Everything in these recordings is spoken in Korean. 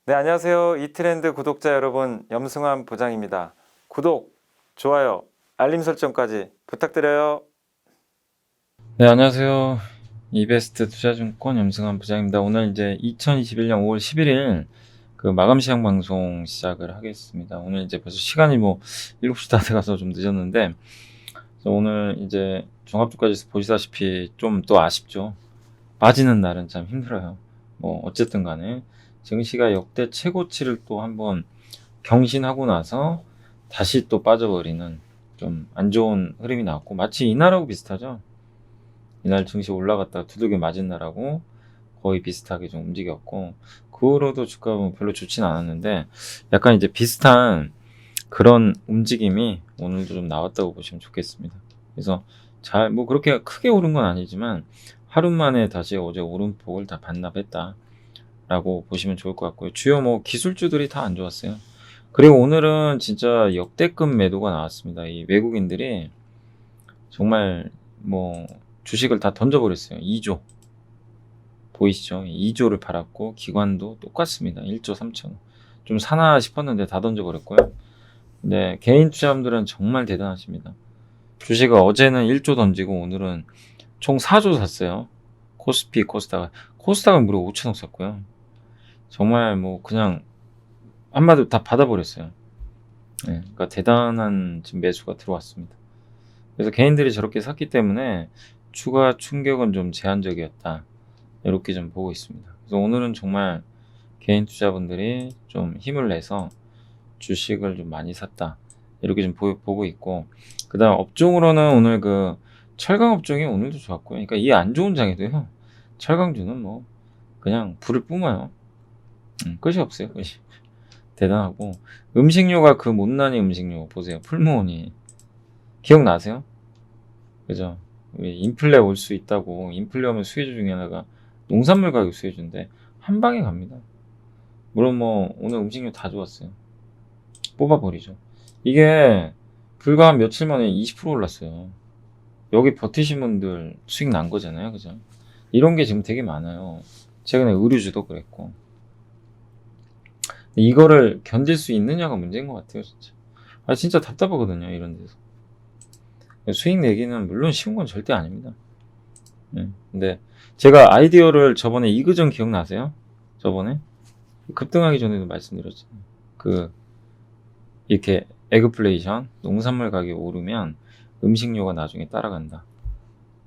네, 안녕하세요. 이트렌드 구독자 여러분, 염승환 부장입니다. 구독, 좋아요, 알림 설정까지 부탁드려요. 네, 안녕하세요. 이베스트 투자증권 염승환 부장입니다. 오늘 이제 2021년 5월 11일 그 마감 시황 방송 시작을 하겠습니다. 오늘 이제 벌써 시간이 뭐 7시 다 돼가서 좀 늦었는데, 그래서 오늘 이제 종합주가지수 보시다시피 좀 또 아쉽죠. 빠지는 날은 참 힘들어요. 뭐 어쨌든 간에 증시가 역대 최고치를 또 한번 경신하고 나서 다시 또 빠져버리는 좀 안 좋은 흐름이 나왔고, 마치 이날하고 비슷하죠. 이날 증시 올라갔다가 두들겨 맞은 날하고 거의 비슷하게 좀 움직였고, 그 후로도 주가가 뭐 별로 좋진 않았는데 약간 이제 비슷한 그런 움직임이 오늘도 좀 나왔다고 보시면 좋겠습니다. 그래서 잘 뭐 그렇게 크게 오른 건 아니지만 하루 만에 다시 어제 오름폭을 다 반납했다 라고 보시면 좋을 것 같고요. 주요 뭐 기술주들이 다 안 좋았어요. 그리고 오늘은 진짜 역대급 매도가 나왔습니다. 이 외국인들이 정말 뭐 주식을 다 던져버렸어요. 2조. 보이시죠? 2조를 팔았고, 기관도 똑같습니다. 1조 3천. 좀 사나 싶었는데 다 던져버렸고요. 근데 개인 투자자분들은 정말 대단하십니다. 주식을 어제는 1조 던지고 오늘은 총 4조 샀어요. 코스피, 코스닥은 무려 5천억 샀고요. 정말 뭐 그냥 한마디로 다 받아버렸어요. 네, 그러니까 대단한 지금 매수가 들어왔습니다. 그래서 개인들이 저렇게 샀기 때문에 추가 충격은 좀 제한적이었다. 이렇게 좀 보고 있습니다. 그래서 오늘은 정말 개인 투자분들이 좀 힘을 내서 주식을 좀 많이 샀다. 이렇게 좀 보고 있고, 그 다음 업종으로는 오늘 그 철강 업종이 오늘도 좋았고요. 그러니까 이 안 좋은 장에도요, 철강주는 뭐 그냥 불을 뿜어요. 끝이 없어요. 끝이. 대단하고, 음식료가 그 못난이 음식료 보세요. 풀무원이 기억나세요? 그죠? 인플레 올 수 있다고, 인플레 오면 수혜주 중에 하나가 농산물 가격 수혜주인데 한 방에 갑니다. 물론 뭐 오늘 음식료 다 좋았어요. 뽑아버리죠. 이게 불과 한 며칠 만에 20% 올랐어요. 여기 버티신 분들 수익 난 거잖아요. 그죠? 이런 게 지금 되게 많아요. 최근에 의류주도 그랬고. 이거를 견딜 수 있느냐가 문제인 것 같아요. 진짜. 진짜 답답하거든요. 이런 데서. 수익 내기는 물론 쉬운 건 절대 아닙니다. 근데 제가 아이디어를 저번에 이그전 기억나세요? 저번에 급등하기 전에도 말씀드렸잖아요. 그 이렇게 에그플레이션, 농산물 가격이 오르면 음식료가 나중에 따라간다.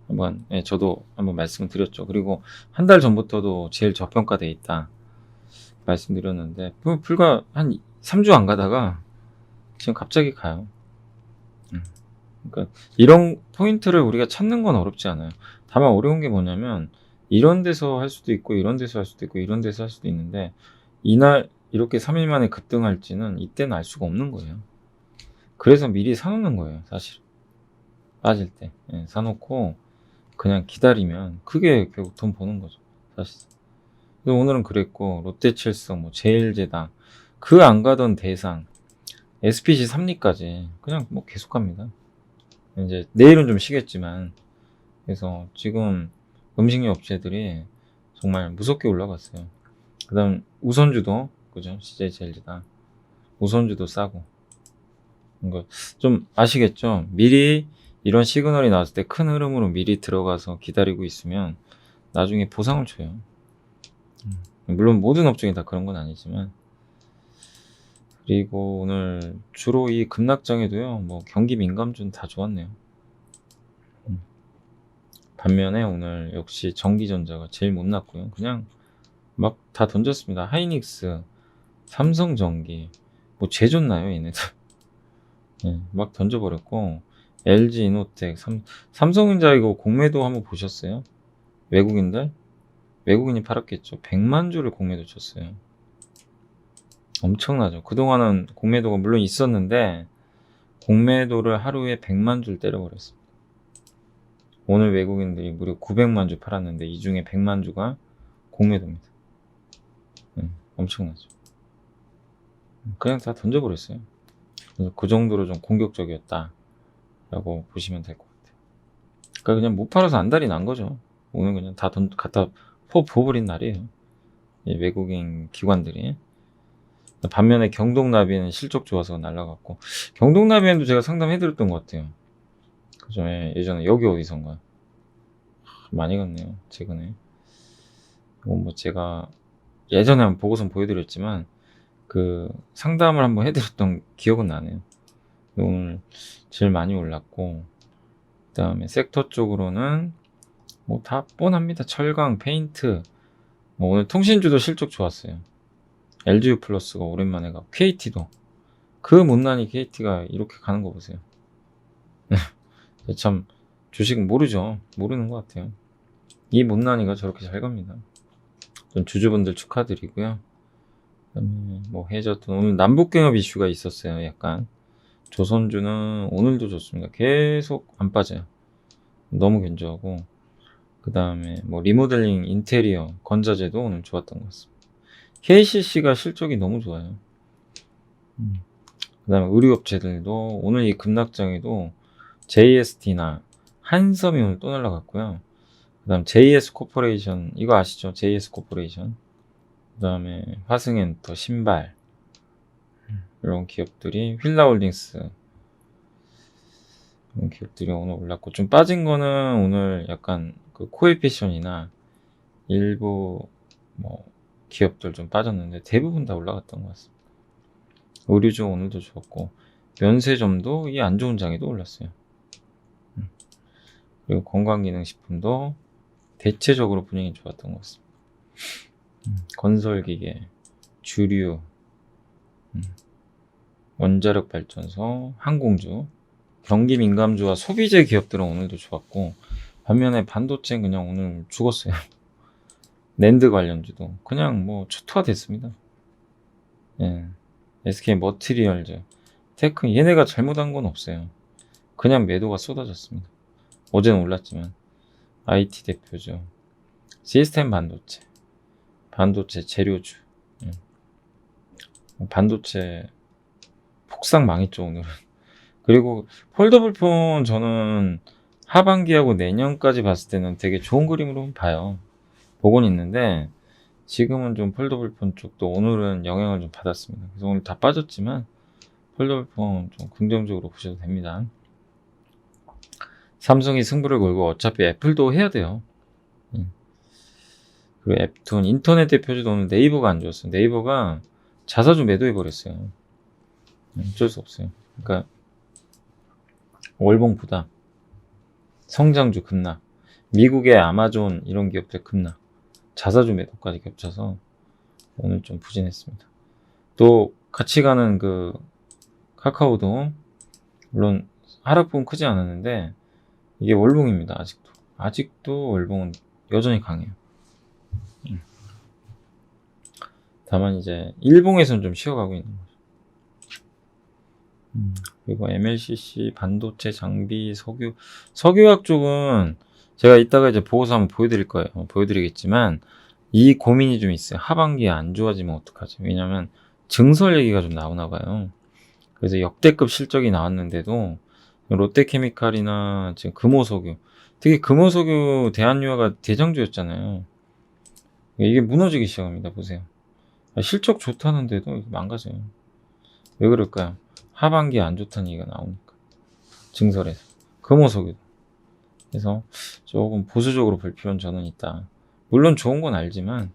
한번 저도 한번 말씀을 드렸죠. 그리고 한 달 전부터도 제일 저평가돼 있다 말씀드렸는데, 불과 한 3주 안 가다가 지금 갑자기 가요. 그러니까 이런 포인트를 우리가 찾는 건 어렵지 않아요. 다만 어려운 게 뭐냐면, 이런 데서 할 수도 있고 이런 데서 할 수도 있고 이런 데서 할 수도 있는데, 이날 이렇게 3일 만에 급등할지는 이때는 알 수가 없는 거예요. 그래서 미리 사놓는 거예요. 사실 빠질 때 사놓고 그냥 기다리면 그게 결국 돈 버는 거죠. 사실. 오늘은 그랬고, 롯데칠성, 뭐 제일제당, 그 안 가던 대상, SPC 3리까지 그냥 뭐 계속 갑니다. 이제 내일은 좀 쉬겠지만, 그래서 지금 음식료 업체들이 정말 무섭게 올라갔어요. 그다음 우선주도 그죠? CJ제일제당 우선주도 싸고. 그러니까 좀 아시겠죠? 미리 이런 시그널이 나왔을 때 큰 흐름으로 미리 들어가서 기다리고 있으면 나중에 보상을 줘요. 물론 모든 업종이 다 그런 건 아니지만. 그리고 오늘 주로 이 급락장에도요, 뭐 경기 민감주는 다 좋았네요. 반면에 오늘 역시 전기전자가 제일 못 났고요. 그냥 막 다 던졌습니다. 하이닉스, 삼성전기, 뭐 죄졌나요 얘네들. 막 던져버렸고, LG 이노텍, 삼성전자 이거 공매도 한번 보셨어요? 외국인이 팔았겠죠. 100만 주를 공매도 쳤어요. 엄청나죠. 그동안은 공매도가 물론 있었는데 공매도를 하루에 100만 주를 때려버렸어요. 오늘 외국인들이 무려 900만 주 팔았는데 이 중에 100만 주가 공매도입니다. 엄청나죠. 그냥 다 던져버렸어요. 그래서 그 정도로 좀 공격적이었다 라고 보시면 될 것 같아요. 그러니까 그냥 못 팔아서 안달이 난 거죠. 오늘 그냥 다 갖다 포버린 날이에요. 외국인 기관들이. 반면에 경동나비는 실적 좋아서 날라갔고, 경동나비엔도 제가 상담해드렸던 것 같아요. 그죠? 예전에 여기 어디선가 많이 갔네요, 최근에. 이건 뭐 제가 예전에 한번 보고선 보여드렸지만 그 상담을 한번 해드렸던 기억은 나네요. 오늘 제일 많이 올랐고, 그 다음에 섹터 쪽으로는 뭐 다 뻔합니다. 철강, 페인트, 뭐 오늘 통신주도 실적 좋았어요. LGU 플러스가 오랜만에 가고, KT도 그 못난이 KT가 이렇게 가는 거 보세요. 참 주식 모르죠. 모르는 것 같아요. 이 못난이가 저렇게 잘 갑니다. 좀 주주분들 축하드리고요. 그다음에 뭐 해저든 오늘 남북경협 이슈가 있었어요. 약간 조선주는 오늘도 좋습니다. 계속 안 빠져요. 너무 견조하고, 그 다음에 뭐 리모델링, 인테리어, 건자재도 오늘 좋았던 것 같습니다. KCC가 실적이 너무 좋아요. 그 다음에 의류업체들도 오늘 이 급락장에도 JST나 한섬이 오늘 또 날라갔고요. 그 다음 JS 코퍼레이션, 이거 아시죠? JS 코퍼레이션. 그 다음에 화승엔터, 신발, 이런 기업들이, 휠라홀딩스, 이런 기업들이 오늘 올랐고, 좀 빠진 거는 오늘 약간 그 코에피션이나 일부 뭐 기업들 좀 빠졌는데 대부분 다 올라갔던 것 같습니다. 의류주 오늘도 좋았고, 면세점도 이 안 좋은 장에도 올랐어요. 그리고 건강기능식품도 대체적으로 분위기 좋았던 것 같습니다. 건설기계, 주류, 원자력 발전소, 항공주, 경기 민감주와 소비재 기업들은 오늘도 좋았고, 반면에 반도체는 그냥 오늘 죽었어요. 낸드 관련주도 그냥 뭐 초토화 됐습니다. 예. SK 머티리얼즈, 테크, 얘네가 잘못한 건 없어요. 그냥 매도가 쏟아졌습니다. 어제는 올랐지만. IT 대표죠. 시스템 반도체, 반도체 재료주, 반도체 폭삭 망했죠 오늘은. 그리고 폴더블 폰 저는 하반기하고 내년까지 봤을 때는 되게 좋은 그림으로 봐요. 보고는 있는데 지금은 좀 폴더블 폰 쪽도 오늘은 영향을 좀 받았습니다. 그래서 오늘 다 빠졌지만 폴더블 폰 좀 긍정적으로 보셔도 됩니다. 삼성이 승부를 걸고 어차피 애플도 해야 돼요. 그리고 앱툰, 인터넷 대표주도 오늘 네이버가 안 좋았어요. 네이버가 자사주 매도해버렸어요. 어쩔 수 없어요. 그러니까 월봉 부담, 성장주 급락, 미국의 아마존 이런 기업들 급락, 자사주 매도까지 겹쳐서 오늘 좀 부진했습니다. 또 같이 가는 그 카카오도 물론 하락폭은 크지 않았는데 이게 월봉입니다. 아직도 월봉은 여전히 강해요. 다만 이제 일봉에서는 좀 쉬어가고 있는 거죠. 그리고 MLCC, 반도체, 장비, 석유학 쪽은 제가 이따가 이제 보고서 한번 보여드릴 거예요. 보여드리겠지만 이 고민이 좀 있어요. 하반기에 안 좋아지면 어떡하지? 왜냐면 증설 얘기가 좀 나오나 봐요. 그래서 역대급 실적이 나왔는데도 롯데케미칼이나 지금 금호석유, 특히 금호석유 대한유화가 대장주였잖아요. 이게 무너지기 시작합니다. 보세요. 실적 좋다는데도 망가져요. 왜 그럴까요? 하반기에 안 좋다는 얘기가 나오니까. 증설에서. 금호석유. 그래서 조금 보수적으로 볼 필요는 저는 있다. 물론 좋은 건 알지만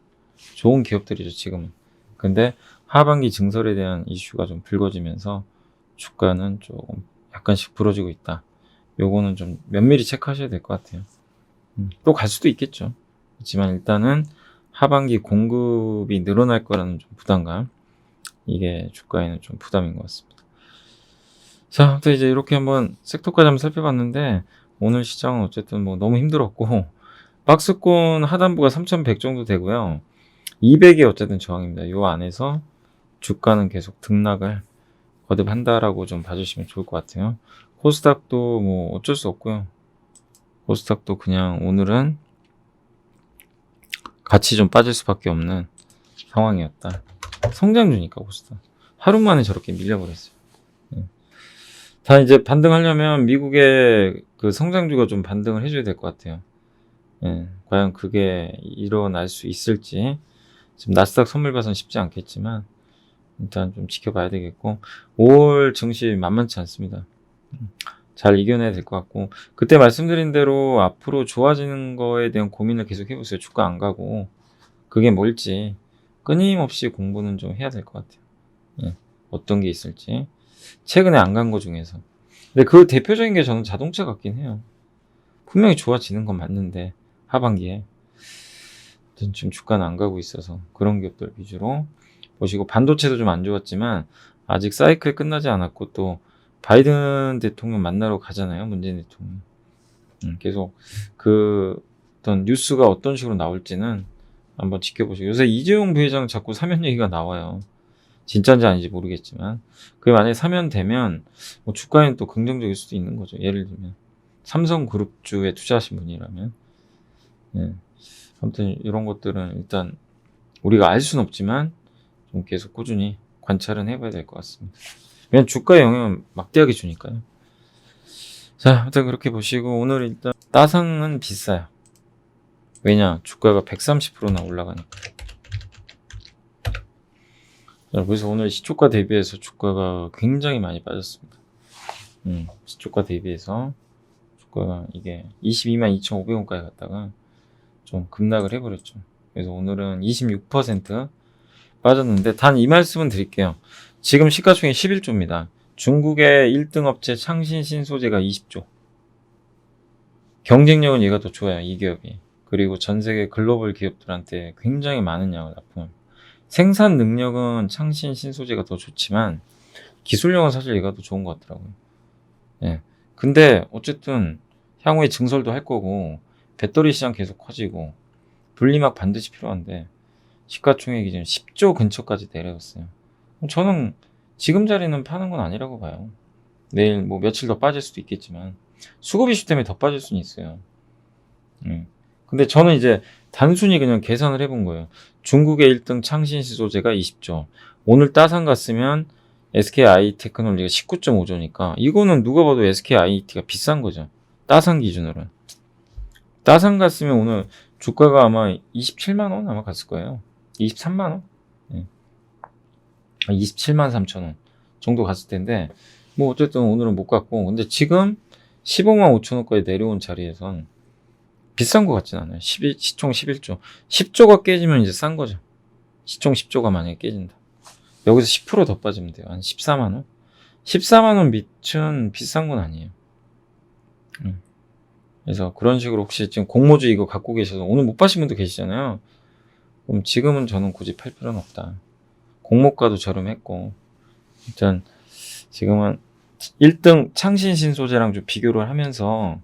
좋은 기업들이죠, 지금은. 근데 하반기 증설에 대한 이슈가 좀 불거지면서 주가는 조금 약간씩 부러지고 있다. 요거는 좀 면밀히 체크하셔야 될 것 같아요. 또 갈 수도 있겠죠. 그렇지만 일단은 하반기 공급이 늘어날 거라는 좀 부담감, 이게 주가에는 좀 부담인 것 같습니다. 자, 또 이제 이렇게 한번 섹터까지 한번 살펴봤는데 오늘 시장은 어쨌든 뭐 너무 힘들었고, 박스권 하단부가 3,100 정도 되고요. 200이 어쨌든 저항입니다. 요 안에서 주가는 계속 등락을 거듭한다라고 좀 봐주시면 좋을 것 같아요. 코스닥도 뭐 어쩔 수 없고요. 코스닥도 그냥 오늘은 같이 좀 빠질 수밖에 없는 상황이었다. 성장주니까 코스닥. 하루 만에 저렇게 밀려버렸어요. 다 이제 반등하려면 미국의 그 성장주가 좀 반등을 해줘야 될 것 같아요. 과연 그게 일어날 수 있을지. 지금 나스닥 선물 봐서는 쉽지 않겠지만 일단 좀 지켜봐야 되겠고 5월 증시 만만치 않습니다. 잘 이겨내야 될 것 같고 그때 말씀드린 대로 앞으로 좋아지는 거에 대한 고민을 계속 해보세요. 주가 안 가고 그게 뭘지 끊임없이 공부는 좀 해야 될 것 같아요. 예, 어떤 게 있을지 최근에 안 간 거 중에서 근데 그 대표적인 게 저는 자동차 같긴 해요. 분명히 좋아지는 건 맞는데 하반기에 지금 주가는 안 가고 있어서 그런 기업들 위주로 보시고 반도체도 좀 안 좋았지만 아직 사이클 끝나지 않았고 또 바이든 대통령 만나러 가잖아요. 문재인 대통령. 계속 그 어떤 뉴스가 어떤 식으로 나올지는 한번 지켜보시고 요새 이재용 부회장 자꾸 사면 얘기가 나와요. 진짜인지 아닌지 모르겠지만 그게 만약에 사면되면 뭐 주가에는 또 긍정적일 수도 있는 거죠. 예를 들면 삼성그룹주에 투자하신 분이라면 예. 아무튼 이런 것들은 일단 우리가 알 수는 없지만 좀 계속 꾸준히 관찰은 해봐야 될 것 같습니다. 왜냐면 주가에 영향을 막대하게 주니까요. 자, 아무튼 그렇게 보시고 오늘 일단 따상은 비싸요. 왜냐? 주가가 130%나 올라가니까. 자, 그래서 오늘 시초가 대비해서 주가가 굉장히 많이 빠졌습니다. 시초가 대비해서 주가가 이게 22만 2,500원까지 갔다가 좀 급락을 해버렸죠. 그래서 오늘은 26% 빠졌는데 단 이 말씀은 드릴게요. 지금 시가총액 11조입니다. 중국의 1등 업체 창신신소재가 20조. 경쟁력은 얘가 더 좋아요. 이 기업이. 그리고 전 세계 글로벌 기업들한테 굉장히 많은 양을 납품합니다. 생산 능력은 창신신소재가 더 좋지만 기술력은 사실 얘가 더 좋은 것 같더라고요. 예. 근데 어쨌든 향후에 증설도 할 거고 배터리 시장 계속 커지고 분리막 반드시 필요한데 시가총액이 지금 10조 근처까지 내려갔어요. 저는 지금 자리는 파는 건 아니라고 봐요. 내일 뭐 며칠 더 빠질 수도 있겠지만 수급 이슈 때문에 더 빠질 수는 있어요. 근데 저는 이제 단순히 그냥 계산을 해본 거예요. 중국의 1등 창신시 소재가 20조. 오늘 따상 갔으면 SKI테크놀리가 19.5조니까 이거는 누가 봐도 SKIT가 비싼 거죠. 따상 기준으로는. 따상 갔으면 오늘 주가가 아마 27만 원 아마 갔을 거예요. 23만 원? 네. 27만 3천 원 정도 갔을 텐데 뭐 어쨌든 오늘은 못 갔고 근데 지금 15만 5천 원까지 내려온 자리에선 비싼 것 같진 않아요. 시총 11조. 10조가 깨지면 이제 싼 거죠. 시총 10조가 만약에 깨진다. 여기서 10%더 빠지면 돼요. 한 14만 원? 14만 원 밑은 비싼 건 아니에요. 그래서 그런 식으로 혹시 지금 공모주 이거 갖고 계셔서 오늘 못 파신 분도 계시잖아요. 그럼 지금은 저는 굳이 팔 필요는 없다. 공모가도 저렴했고 일단 지금은 1등 창신신 소재랑 좀 비교를 하면서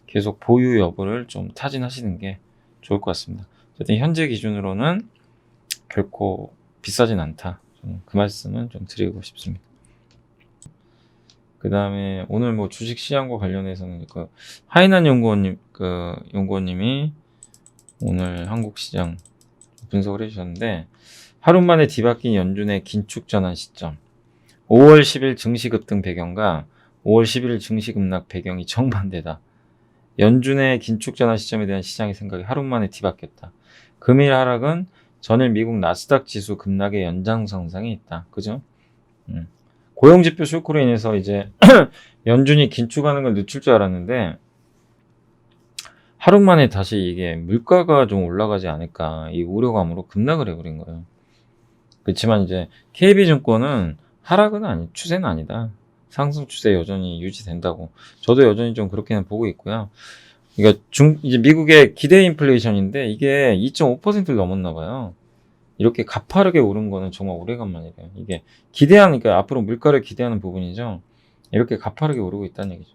계속 보유 여부를 좀 타진하시는 게 좋을 것 같습니다. 어쨌든 현재 기준으로는 결코 비싸진 않다. 그 말씀은 좀 드리고 싶습니다. 그 다음에 오늘 뭐 주식 시장과 관련해서는 그 하이난 연구원님이 오늘 한국 시장 분석을 해주셨는데 하루 만에 뒤바뀐 연준의 긴축 전환 시점 5월 10일 증시 급등 배경과 5월 11일 증시 급락 배경이 정반대다. 연준의 긴축 전환 시점에 대한 시장의 생각이 하루 만에 뒤바뀌었다. 금일 하락은 전일 미국 나스닥 지수 급락의 연장선상에 있다. 그죠? 고용지표 쇼크로 인해서 이제 연준이 긴축하는 걸 늦출 줄 알았는데 하루 만에 다시 이게 물가가 좀 올라가지 않을까 이 우려감으로 급락을 해버린 거예요. 그렇지만 이제 KB증권은 하락은 추세는 아니다. 상승 추세 여전히 유지된다고. 저도 여전히 좀 그렇게는 보고 있고요. 그러니까 이제 미국의 기대 인플레이션인데 이게 2.5%를 넘었나 봐요. 이렇게 가파르게 오른 거는 정말 오래간만이래요. 이게 기대하니까 앞으로 물가를 기대하는 부분이죠. 이렇게 가파르게 오르고 있다는 얘기죠.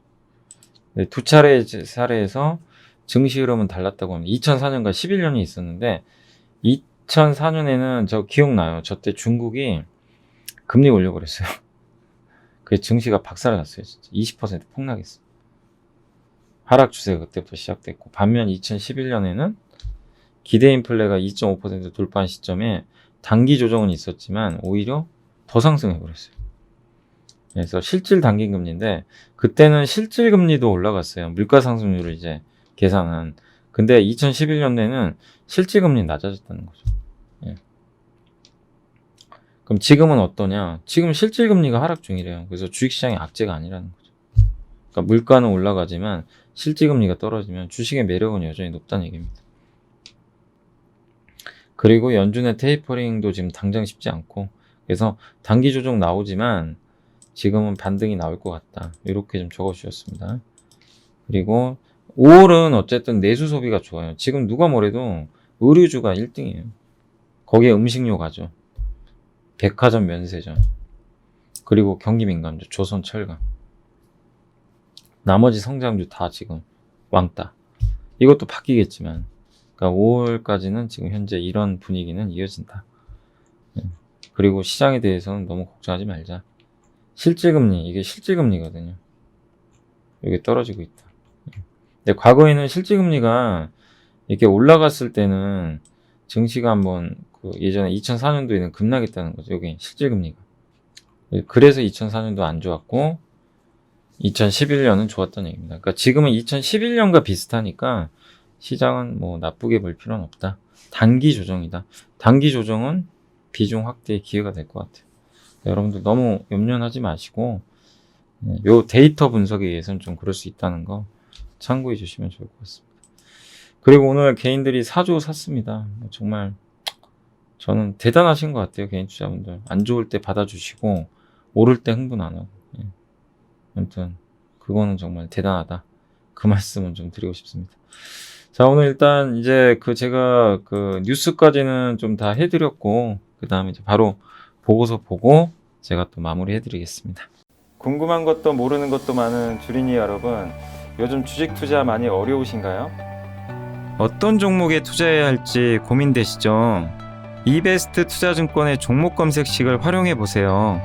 네, 두 차례 사례에서 증시 흐름은 달랐다고 합니다. 2004년과 11년이 있었는데 2004년에는 저 기억나요. 저때 중국이 금리 올려버렸어요. 그 증시가 박살을 났어요. 진짜 20% 폭락했어요. 하락 추세가 그때부터 시작됐고 반면 2011년에는 기대 인플레가 2.5% 돌파한 시점에 단기 조정은 있었지만 오히려 더 상승해버렸어요. 그래서 실질 단기 금리인데 그때는 실질 금리도 올라갔어요. 물가 상승률을 이제 계산한. 근데 2011년에는 실질 금리 낮아졌다는 거죠. 예. 그럼 지금은 어떠냐? 지금 실질금리가 하락 중이래요. 그래서 주식시장이 악재가 아니라는 거죠. 그러니까 물가는 올라가지만 실질금리가 떨어지면 주식의 매력은 여전히 높다는 얘기입니다. 그리고 연준의 테이퍼링도 지금 당장 쉽지 않고, 그래서 단기 조정 나오지만 지금은 반등이 나올 것 같다. 이렇게 좀 적어주셨습니다. 그리고 5월은 어쨌든 내수 소비가 좋아요. 지금 누가 뭐래도 의류주가 1등이에요. 거기에 음식료 가죠. 백화점 면세점. 그리고 경기민감주, 조선철강. 나머지 성장주 다 지금 왕따. 이것도 바뀌겠지만, 그러니까 5월까지는 지금 현재 이런 분위기는 이어진다. 그리고 시장에 대해서는 너무 걱정하지 말자. 실질금리, 이게 실질금리거든요. 이게 떨어지고 있다. 근데 과거에는 실질금리가 이렇게 올라갔을 때는 증시가 한번 예전에 2004년도에는 급락했다는 거죠. 여기 실질금리가. 그래서 2004년도 안 좋았고 2011년은 좋았던 얘기입니다. 그러니까 지금은 2011년과 비슷하니까 시장은 뭐 나쁘게 볼 필요는 없다. 단기 조정이다. 단기 조정은 비중 확대의 기회가 될 것 같아요. 여러분들 너무 염려하지 마시고 요 데이터 분석에 의해서는 좀 그럴 수 있다는 거 참고해 주시면 좋을 것 같습니다. 그리고 오늘 개인들이 4조 샀습니다. 정말 저는 대단하신 것 같아요. 개인 투자분들. 안 좋을 때 받아주시고 오를 때 흥분 안 하고. 아무튼 그거는 정말 대단하다. 그 말씀은 좀 드리고 싶습니다. 자, 오늘 일단 이제 제가 뉴스까지는 좀 다 해드렸고, 그 다음에 이제 바로 보고서 보고 제가 또 마무리 해드리겠습니다. 궁금한 것도 모르는 것도 많은 주린이 여러분, 요즘 주식 투자 많이 어려우신가요? 어떤 종목에 투자해야 할지 고민되시죠? 이베스트 투자증권의 종목 검색식을 활용해 보세요.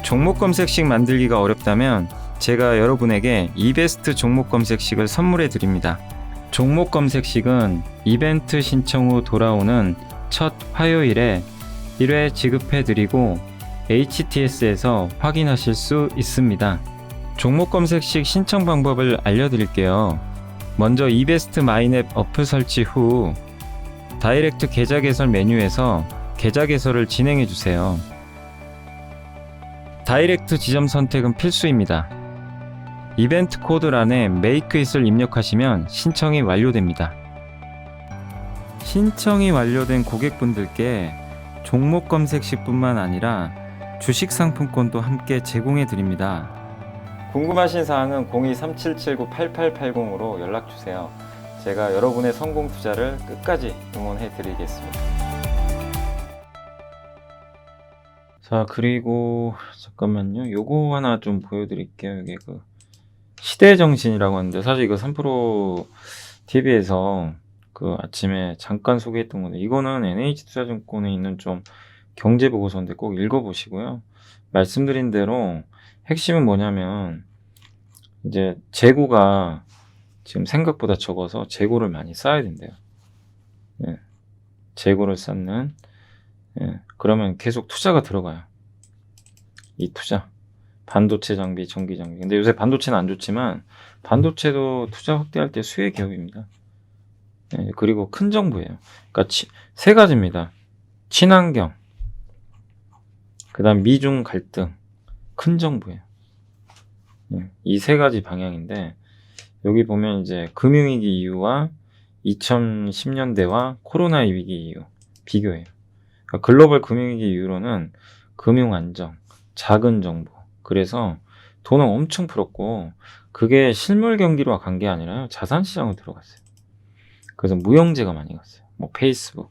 종목 검색식 만들기가 어렵다면 제가 여러분에게 이베스트 종목 검색식을 선물해 드립니다. 종목 검색식은 이벤트 신청 후 돌아오는 첫 화요일에 1회 지급해 드리고 HTS에서 확인하실 수 있습니다. 종목 검색식 신청 방법을 알려드릴게요. 먼저 이베스트 마이넷 어플 설치 후 다이렉트 계좌 개설 메뉴에서 계좌 개설을 진행해 주세요. 다이렉트 지점 선택은 필수입니다. 이벤트 코드란에 Make It을 입력하시면 신청이 완료됩니다. 신청이 완료된 고객분들께 종목 검색식뿐만 아니라 주식 상품권도 함께 제공해 드립니다. 궁금하신 사항은 02-3779-8880으로 연락 주세요. 제가 여러분의 성공 투자를 끝까지 응원해 드리겠습니다. 자, 그리고 잠깐만요. 요거 하나 좀 보여드릴게요. 이게 시대정신이라고 하는데, 사실 이거 3프로 TV에서 아침에 잠깐 소개했던 건데, 이거는 NH투자증권에 있는 좀 경제보고서인데 꼭 읽어보시고요. 말씀드린 대로 핵심은 뭐냐면, 이제 재고가 지금 생각보다 적어서 재고를 많이 쌓아야 된대요. 재고를 쌓는, 그러면 계속 투자가 들어가요. 이 투자. 반도체 장비, 전기 장비. 근데 요새 반도체는 안 좋지만 반도체도 투자 확대할 때 수혜 기업입니다. 그리고 큰 정부예요. 그러니까 세 가지입니다. 친환경, 그 다음 미중 갈등, 큰 정부예요. 이 세 가지 방향인데, 여기 보면 이제 금융위기 이후와 2010년대와 코로나 위기 이후 비교해요. 그러니까 글로벌 금융위기 이후로는 금융 안정, 작은 정부. 그래서 돈을 엄청 풀었고, 그게 실물 경기와 간 게 아니라요, 자산 시장으로 들어갔어요. 그래서 무형재가 많이 갔어요. 뭐 페이스북,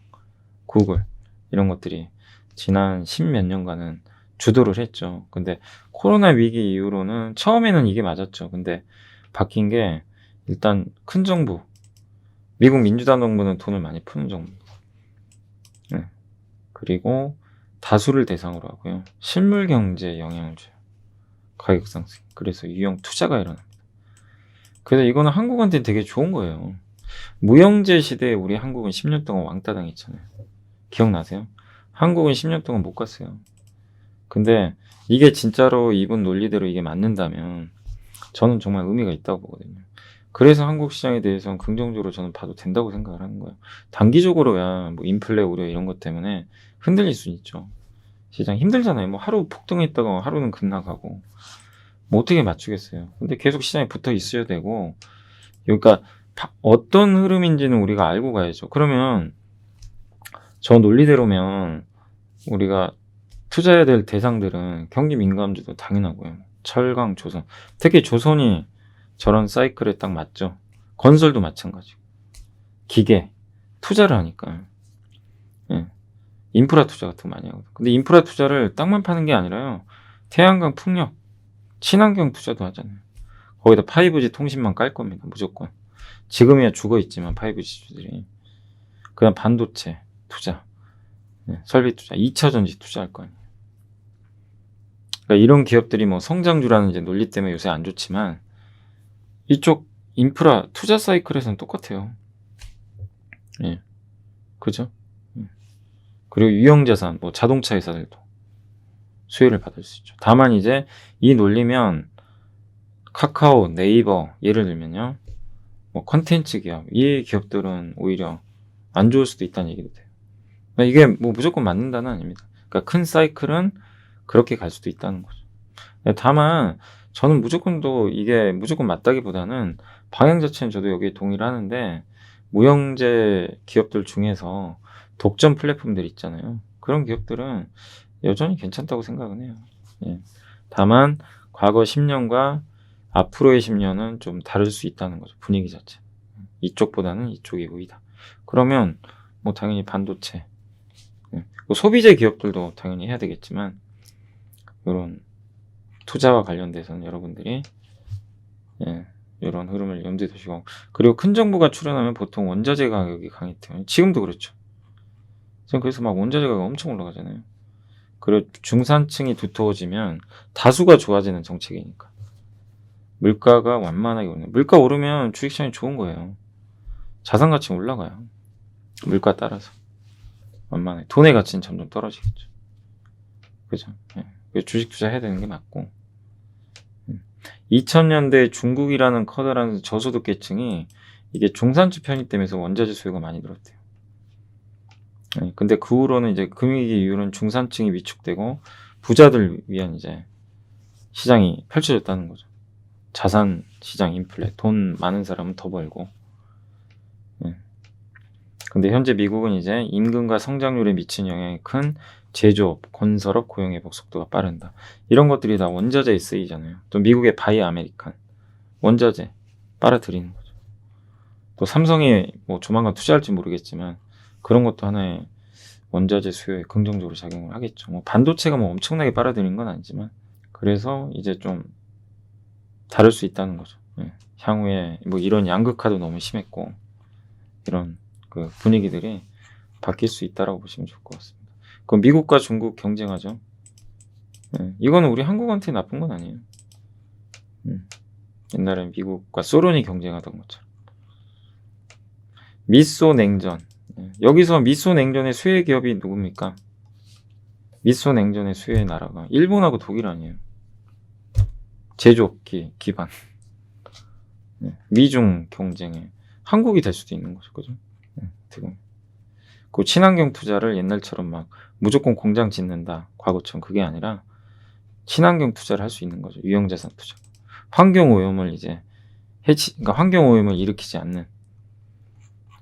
구글 이런 것들이 지난 10몇 년간은 주도를 했죠. 근데 코로나 위기 이후로는 처음에는 이게 맞았죠. 근데 바뀐 게 일단 큰 정부, 미국 민주당 정부는 돈을 많이 푸는 정부. 그리고 다수를 대상으로 하고요. 실물 경제에 영향을 줘요. 가격 상승. 그래서 유형 투자가 일어납니다. 그래서 이거는 한국한테 되게 좋은 거예요. 무형제 시대에 우리 한국은 10년 동안 왕따 당했잖아요. 기억나세요? 한국은 10년 동안 못 갔어요. 근데 이게 진짜로 이분 논리대로 이게 맞는다면 저는 정말 의미가 있다고 보거든요. 그래서 한국 시장에 대해서는 긍정적으로 저는 봐도 된다고 생각을 하는 거예요. 단기적으로야 뭐 인플레 우려 이런 것 때문에 흔들릴 수는 있죠. 시장 힘들잖아요. 뭐 하루 폭등했다가 하루는 급락하고 뭐 어떻게 맞추겠어요. 근데 계속 시장에 붙어 있어야 되고, 그러니까 어떤 흐름인지는 우리가 알고 가야죠. 그러면 저 논리대로면 우리가 투자해야 될 대상들은 경기 민감주도 당연하고요. 철강, 조선. 특히 조선이 저런 사이클에 딱 맞죠. 건설도 마찬가지고. 기계, 투자를 하니까. 예. 인프라 투자 같은 거 많이 하거든요. 근데 인프라 투자를 땅만 파는 게 아니라요. 태양광, 풍력, 친환경 투자도 하잖아요. 거기다 5G 통신망 깔 겁니다. 무조건. 지금이야 죽어 있지만 5G들이. 그다음 반도체 투자, 설비 투자, 2차 전지 투자할 거 아니에요. 그러니까 이런 기업들이 뭐 성장주라는 이제 논리 때문에 요새 안 좋지만 이쪽 인프라 투자 사이클에서는 똑같아요. 예, 그죠? 그리고 유형자산, 뭐 자동차 회사들도 수혜를 받을 수 있죠. 다만 이제 이 논리면 카카오, 네이버 예를 들면요, 뭐 컨텐츠 기업, 이 기업들은 오히려 안 좋을 수도 있다는 얘기도 돼요. 그러니까 이게 뭐 무조건 맞는다는 아닙니다. 그러니까 큰 사이클은 그렇게 갈 수도 있다는 거죠. 다만 저는 이게 무조건 맞다기보다는 방향 자체는 저도 여기에 동의를 하는데, 무형제 기업들 중에서 독점 플랫폼들 있잖아요. 그런 기업들은 여전히 괜찮다고 생각은 해요. 예. 다만 과거 10년과 앞으로의 10년은 좀 다를 수 있다는 거죠. 분위기 자체. 이쪽보다는 이쪽이 우위다. 그러면 뭐 당연히 반도체, 뭐 소비재 기업들도 당연히 해야 되겠지만, 이런 투자와 관련돼서는 여러분들이 이런 흐름을 염두에 두시고, 그리고 큰 정부가 출연하면 보통 원자재 가격이 강했대요. 지금도 그렇죠. 지금 그래서 막 원자재 가격 엄청 올라가잖아요. 그리고 중산층이 두터워지면 다수가 좋아지는 정책이니까 물가가 완만하게 오르는. 물가 오르면 주식시장이 좋은 거예요. 자산 가치는 올라가요. 물가 따라서 완만해. 돈의 가치는 점점 떨어지겠죠. 그죠? 주식 투자해야 되는 게 맞고. 2000년대 중국이라는 커다란 저소득 계층이 이게 중산층 편입되면서 원자재 수요가 많이 늘었대요. 근데 그 후로는 이제 금융위기 이후로는 중산층이 위축되고 부자들 위한 이제 시장이 펼쳐졌다는 거죠. 자산 시장 인플레, 돈 많은 사람은 더 벌고. 근데 현재 미국은 이제 임금과 성장률에 미친 영향이 큰 제조업, 건설업 고용 회복 속도가 빠른다. 이런 것들이 다 원자재에 쓰이잖아요. 또 미국의 바이 아메리칸 원자재 빨아들이는 거죠. 또 삼성이 뭐 조만간 투자할지 모르겠지만 그런 것도 하나의 원자재 수요에 긍정적으로 작용을 하겠죠. 뭐 반도체가 뭐 엄청나게 빨아들이는 건 아니지만, 그래서 이제 좀 다를 수 있다는 거죠. 향후에 뭐 이런 양극화도 너무 심했고 이런 그 분위기들이 바뀔 수 있다라고 보시면 좋을 것 같습니다. 그럼 미국과 중국 경쟁하죠. 이거는 우리 한국한테 나쁜 건 아니에요. 옛날에 미국과 소련이 경쟁하던 것처럼. 미소 냉전. 여기서 미소 냉전의 수혜 기업이 누굽니까? 미소 냉전의 수혜 나라가 일본하고 독일 아니에요. 제조업기 기반. 미중 경쟁에 한국이 될 수도 있는 거죠. 그죠? 그 친환경 투자를 옛날처럼 막 무조건 공장 짓는다, 과거처럼 그게 아니라 친환경 투자를 할 수 있는 거죠. 유형자산 투자. 환경 오염을 이제 그러니까 환경 오염을 일으키지 않는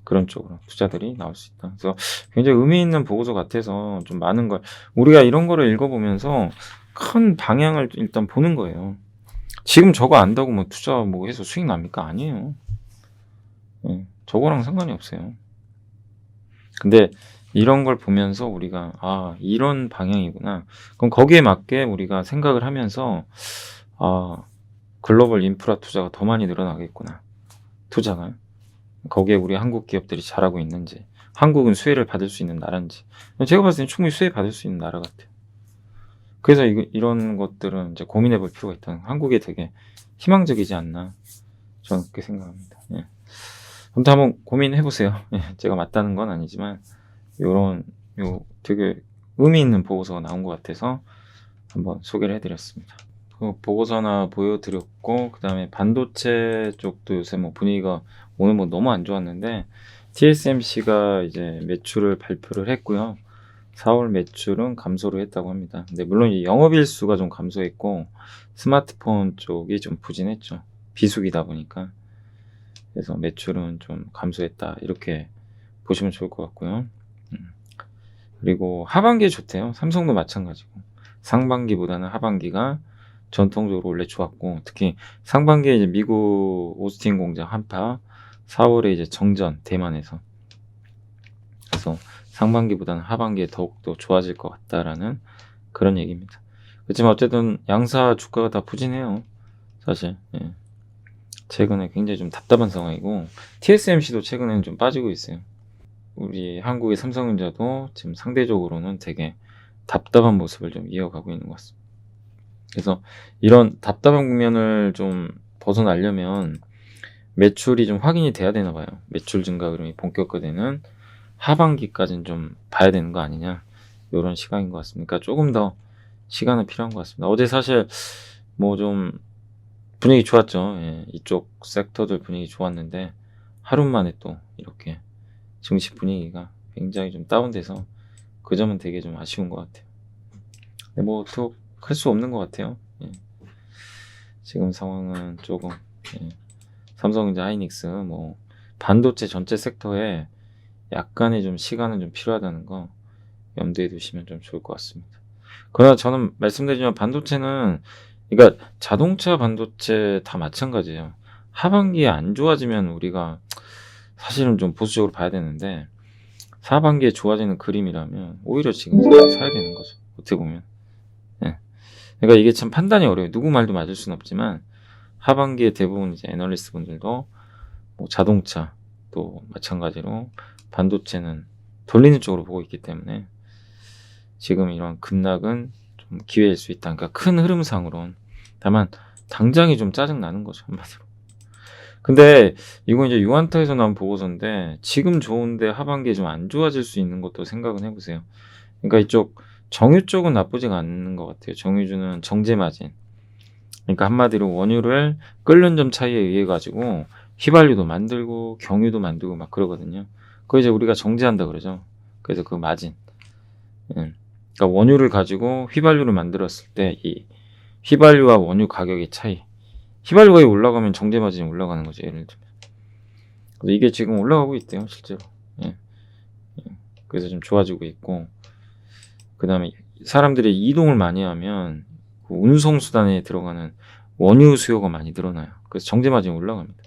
그런 쪽으로 투자들이 나올 수 있다. 그래서 굉장히 의미 있는 보고서 같아서 좀 많은 걸 우리가 이런 거를 읽어보면서 큰 방향을 일단 보는 거예요. 지금 저거 안다고 뭐 투자 뭐 해서 수익 납니까? 아니에요. 저거랑 상관이 없어요. 근데 이런 걸 보면서 우리가 이런 방향이구나. 그럼 거기에 맞게 우리가 생각을 하면서 글로벌 인프라 투자가 더 많이 늘어나겠구나. 투자가. 거기에 우리 한국 기업들이 잘하고 있는지, 한국은 수혜를 받을 수 있는 나라인지. 제가 봤을 때는 충분히 수혜 받을 수 있는 나라 같아요. 그래서 이런 것들은 이제 고민해 볼 필요가 있다. 한국이 되게 희망적이지 않나. 저는 그렇게 생각합니다. 아무튼 한번 고민해 보세요. 제가 맞다는 건 아니지만 되게 의미 있는 보고서가 나온 것 같아서 한번 소개를 해드렸습니다. 그 보고서나 보여드렸고, 그 다음에 반도체 쪽도 요새 뭐 분위기가 오늘 뭐 너무 안 좋았는데, TSMC가 이제 매출을 발표를 했고요. 4월 매출은 감소를 했다고 합니다. 근데 물론 이 영업일수가 좀 감소했고, 스마트폰 쪽이 좀 부진했죠. 비수기다 보니까. 그래서 매출은 좀 감소했다. 이렇게 보시면 좋을 것 같고요. 그리고 하반기에 좋대요. 삼성도 마찬가지고. 상반기보다는 하반기가 전통적으로 원래 좋았고, 특히 상반기에 이제 미국 오스틴 공장 한파, 4월에 이제 정전 대만에서. 그래서 상반기보다는 하반기에 더욱더 좋아질 것 같다라는 그런 얘기입니다. 그렇지만 어쨌든 양사 주가가 다 부진해요. 사실. 예. 최근에 굉장히 좀 답답한 상황이고, TSMC도 최근에는 좀 빠지고 있어요. 우리 한국의 삼성전자도 지금 상대적으로는 되게 답답한 모습을 좀 이어가고 있는 것 같습니다. 그래서 이런 답답한 국면을 좀 벗어나려면 매출이 좀 확인이 돼야 되나 봐요. 매출 증가 흐름이 본격화되는 하반기까지는 좀 봐야 되는 거 아니냐, 이런 시각인 것 같습니다. 그러니까 조금 더 시간은 필요한 것 같습니다. 어제 사실 뭐 좀 분위기 좋았죠. 예, 이쪽 섹터들 분위기 좋았는데 하루 만에 또 이렇게 증시 분위기가 굉장히 좀 다운돼서 그 점은 되게 좀 아쉬운 것 같아요. 근데 뭐 또 할 수 없는 것 같아요. 예. 지금 상황은 조금, 예. 삼성전자, 하이닉스, 뭐 반도체 전체 섹터에 약간의 좀 시간은 좀 필요하다는 거 염두에 두시면 좀 좋을 것 같습니다. 그러나 저는 말씀드리지만 반도체는, 그러니까 자동차 반도체 다 마찬가지예요. 하반기에 안 좋아지면 우리가 사실은 좀 보수적으로 봐야 되는데, 하반기에 좋아지는 그림이라면 오히려 지금 사야 되는 거죠. 어떻게 보면. 예. 그러니까 이게 참 판단이 어려워요. 누구 말도 맞을 수는 없지만 하반기에 대부분 이제 애널리스트 분들도 뭐 자동차 또 마찬가지로 반도체는 돌리는 쪽으로 보고 있기 때문에 지금 이런 급락은 좀 기회일 수 있다. 그러니까 큰 흐름상으론. 다만 당장이 좀 짜증 나는 거죠, 한마디로. 근데 이건 이제 유한타에서 나온 보고서인데, 지금 좋은데 하반기에 좀 안 좋아질 수 있는 것도 생각은 해보세요. 그러니까 이쪽 정유 쪽은 나쁘지가 않는 것 같아요. 정유주는 정제 마진. 그러니까 한마디로 원유를 끓는 점 차이에 의해 가지고 휘발유도 만들고 경유도 만들고 막 그러거든요. 그거 이제 우리가 정제한다 그러죠. 그래서 그 마진. 예. 그러니까 원유를 가지고 휘발유를 만들었을 때 이 휘발유와 원유 가격의 차이. 휘발유 가격이 올라가면 정제 마진이 올라가는 거죠. 예를 들면. 그래서 이게 지금 올라가고 있대요, 실제로. 예. 예. 그래서 좀 좋아지고 있고, 그 다음에 사람들이 이동을 많이 하면 그 운송수단에 들어가는 원유 수요가 많이 늘어나요. 그래서 정제 마진이 올라갑니다.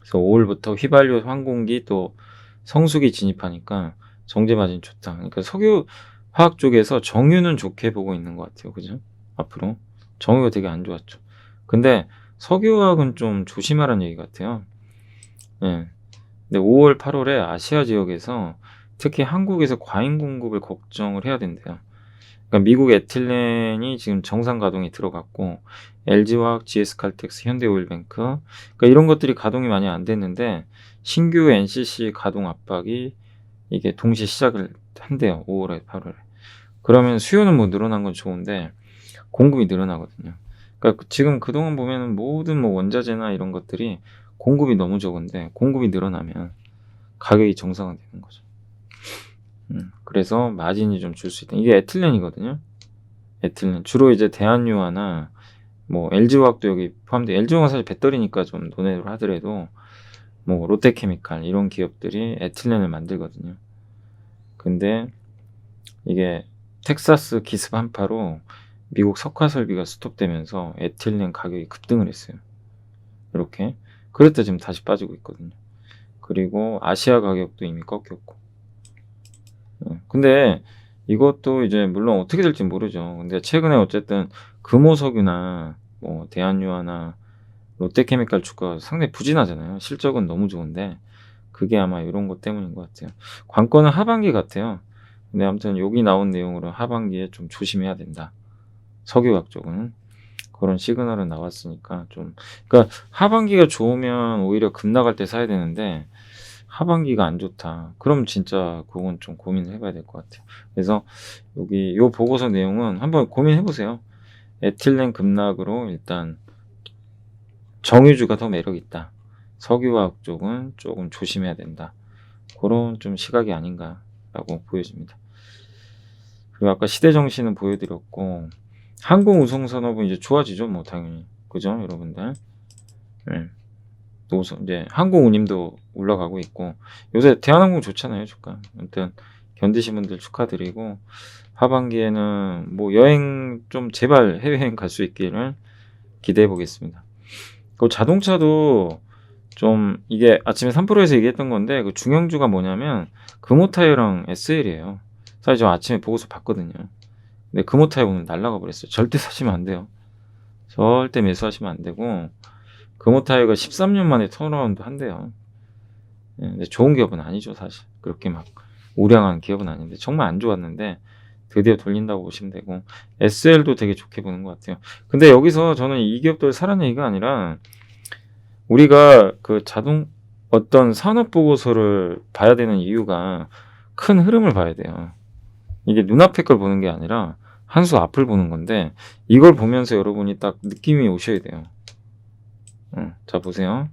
그래서 5월부터 휘발유, 항공기 또 성수기 진입하니까 정제 마진 좋다. 그러니까 석유 화학 쪽에서 정유는 좋게 보고 있는 것 같아요. 그죠? 앞으로. 정유가 되게 안 좋았죠. 근데 석유화학은 좀 조심하라는 얘기 같아요. 예. 근데 5월, 8월에 아시아 지역에서 특히 한국에서 과잉 공급을 걱정을 해야 된대요. 그러니까 미국 에틸렌이 지금 정상 가동이 들어갔고, LG화학, GS칼텍스, 현대오일뱅크, 그러니까 이런 것들이 가동이 많이 안 됐는데 신규 NCC 가동 압박이 이게 동시에 시작을 한대요. 5월에, 8월에. 그러면 수요는 뭐 늘어난 건 좋은데 공급이 늘어나거든요. 그러니까 지금 그동안 보면은 모든 뭐 원자재나 이런 것들이 공급이 너무 적은데 공급이 늘어나면 가격이 정상화되는 거죠. 그래서 마진이 좀 줄 수 있다. 이게 에틸렌이거든요. 에틸렌. 주로 이제 대한유화나 뭐 LG화학도 여기 포함돼. LG화학은 사실 배터리니까 좀 논외로 하더라도 뭐 롯데케미칼 이런 기업들이 에틸렌을 만들거든요. 근데 이게 텍사스 기습 한파로 미국 석화 설비가 스톱되면서 에틸렌 가격이 급등을 했어요. 이렇게. 그랬다 지금 다시 빠지고 있거든요. 그리고 아시아 가격도 이미 꺾였고. 근데 이것도 이제 물론 어떻게 될지 모르죠. 근데 최근에 어쨌든 금호석유나 뭐 대한유화나 롯데케미칼 주가가 상당히 부진하잖아요. 실적은 너무 좋은데 그게 아마 이런 것 때문인 것 같아요. 관건은 하반기 같아요. 근데 아무튼 여기 나온 내용으로 하반기에 좀 조심해야 된다. 석유학 쪽은 그런 시그널은 나왔으니까 좀, 그러니까 하반기가 좋으면 오히려 급락할 때 사야 되는데 하반기가 안 좋다. 그럼 진짜 그건 좀 고민을 해봐야 될 것 같아요. 그래서 여기 요 보고서 내용은 한번 고민해 보세요. 에틸렌 급락으로 일단 정유주가 더 매력 있다. 석유화학 쪽은 조금 조심해야 된다. 그런 좀 시각이 아닌가라고 보여집니다. 그리고 아까 시대 정신은 보여드렸고 항공 우송 산업은 이제 좋아지죠, 뭐 당연히. 그죠, 여러분들? 네. 노선 이제 항공 운임도 올라가고 있고 요새 대한항공 좋잖아요, 주가. 아무튼 견디신 분들 축하드리고 하반기에는 뭐 여행 좀 제발 해외여행 갈 수 있기를 기대해 보겠습니다. 그 자동차도 좀 이게 아침에 3프로에서 얘기했던 건데 그 중형주가 뭐냐면 금호타이어랑 SL이에요. 사실 저 아침에 보고서 봤거든요. 근데 금호타이어 오늘 날라가 버렸어요. 절대 사시면 안 돼요. 절대 매수하시면 안 되고 금호타이어가 13년 만에 턴어라운드 한대요. 예, 근데 좋은 기업은 아니죠, 사실. 그렇게 막 우량한 기업은 아닌데 정말 안 좋았는데 드디어 돌린다고 보시면 되고 SL도 되게 좋게 보는 것 같아요. 근데 여기서 저는 이 기업들 사라는 얘기가 아니라 우리가 그 어떤 산업 보고서를 봐야 되는 이유가 큰 흐름을 봐야 돼요. 이게 눈앞의 걸 보는 게 아니라 한 수 앞을 보는 건데 이걸 보면서 여러분이 딱 느낌이 오셔야 돼요. 자 보세요.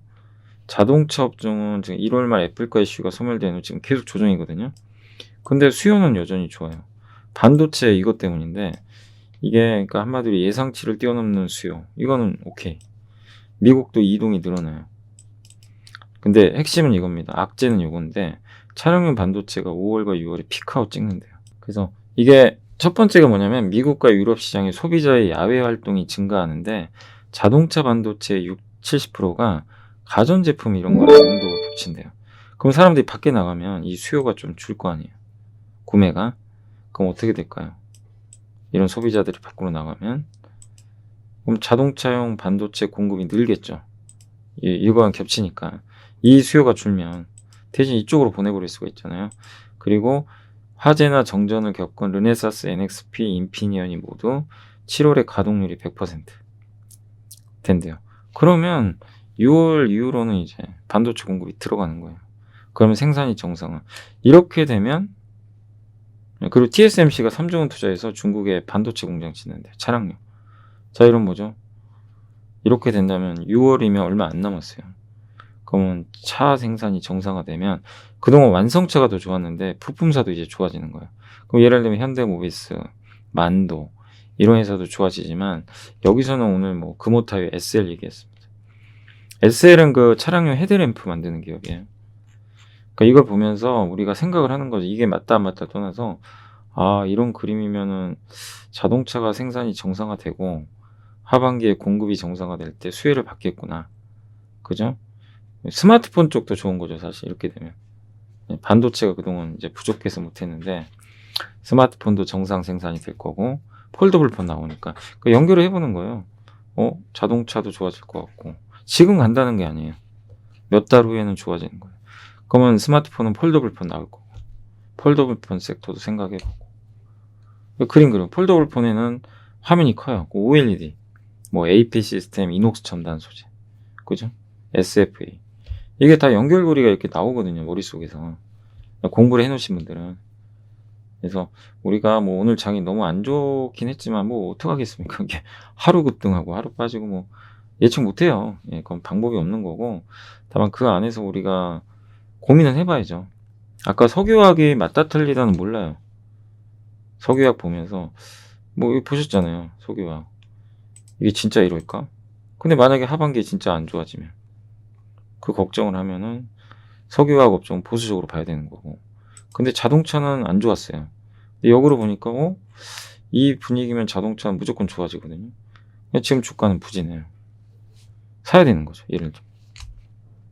자동차 업종은 지금 1월 말 애플과 이슈가 소멸되는 지금 계속 조정이거든요. 근데 수요는 여전히 좋아요. 반도체 이것 때문인데 이게 그러니까 한마디로 예상치를 뛰어넘는 수요. 이거는 오케이. 미국도 이동이 늘어나요. 근데 핵심은 이겁니다. 악재는 이건데 차량용 반도체가 5월과 6월에 피크아웃 찍는데요. 그래서 이게 첫 번째가 뭐냐면 미국과 유럽 시장의 소비자의 야외 활동이 증가하는데 자동차 반도체의 70%가 가전제품 이런 거랑 용도가 겹친대요. 그럼 사람들이 밖에 나가면 이 수요가 좀 줄 거 아니에요. 구매가. 그럼 어떻게 될까요? 이런 소비자들이 밖으로 나가면 그럼 자동차용 반도체 공급이 늘겠죠. 이거랑 겹치니까 이 수요가 줄면 대신 이쪽으로 보내버릴 수가 있잖아요. 그리고 화재나 정전을 겪은 르네사스, NXP, 인피니언이 모두 7월에 가동률이 100% 된대요. 그러면 6월 이후로는 이제 반도체 공급이 들어가는 거예요. 그러면 생산이 정상화. 이렇게 되면 그리고 TSMC가 3조 원 투자해서 중국에 반도체 공장 짓는데 차량용. 자, 이런 뭐죠? 이렇게 된다면 6월이면 얼마 안 남았어요. 그러면 차 생산이 정상화되면 그동안 완성차가 더 좋았는데 부품사도 이제 좋아지는 거예요. 그럼 예를 들면 현대모비스, 만도 이런 회사도 좋아지지만 여기서는 오늘 뭐 금호타이어 SL 얘기했습니다. SL은 그 차량용 헤드램프 만드는 기업이에요. 그러니까 이걸 보면서 우리가 생각을 하는 거죠. 이게 맞다 안 맞다 떠나서 아, 이런 그림이면은 자동차가 생산이 정상화되고 하반기에 공급이 정상화될 때 수혜를 받겠구나. 그죠? 스마트폰 쪽도 좋은 거죠, 사실 이렇게 되면. 반도체가 그동안 이제 부족해서 못했는데 스마트폰도 정상 생산이 될 거고 폴더블 폰 나오니까 그 연결을 해보는 거예요. 자동차도 좋아질 것 같고 지금 간다는 게 아니에요. 몇 달 후에는 좋아지는 거예요. 그러면 스마트폰은 폴더블 폰 나올 거고 폴더블 폰 섹터도 생각해보고 그림 그려. 폴더블 폰에는 화면이 커요. OLED, 뭐 AP 시스템, 이녹스 첨단 소재, 그죠? SFA 이게 다 연결고리가 이렇게 나오거든요, 머릿속에서. 공부를 해놓으신 분들은. 그래서 우리가 뭐 오늘 장이 너무 안 좋긴 했지만 뭐 어떡하겠습니까? 이게 하루 급등하고 하루 빠지고 뭐 예측 못해요. 예, 그건 방법이 없는 거고. 다만 그 안에서 우리가 고민을 해봐야죠. 아까 석유화학이 맞다 틀리다는 몰라요. 석유화학 보면서 뭐 이거 보셨잖아요. 석유화학. 이게 진짜 이럴까? 근데 만약에 하반기에 진짜 안 좋아지면 그 걱정을 하면은 석유화학 업종은 보수적으로 봐야 되는 거고. 근데 자동차는 안 좋았어요. 근데 역으로 보니까 이 분위기면 자동차는 무조건 좋아지거든요. 근데 지금 주가는 부진해요. 사야 되는 거죠, 예를 들면.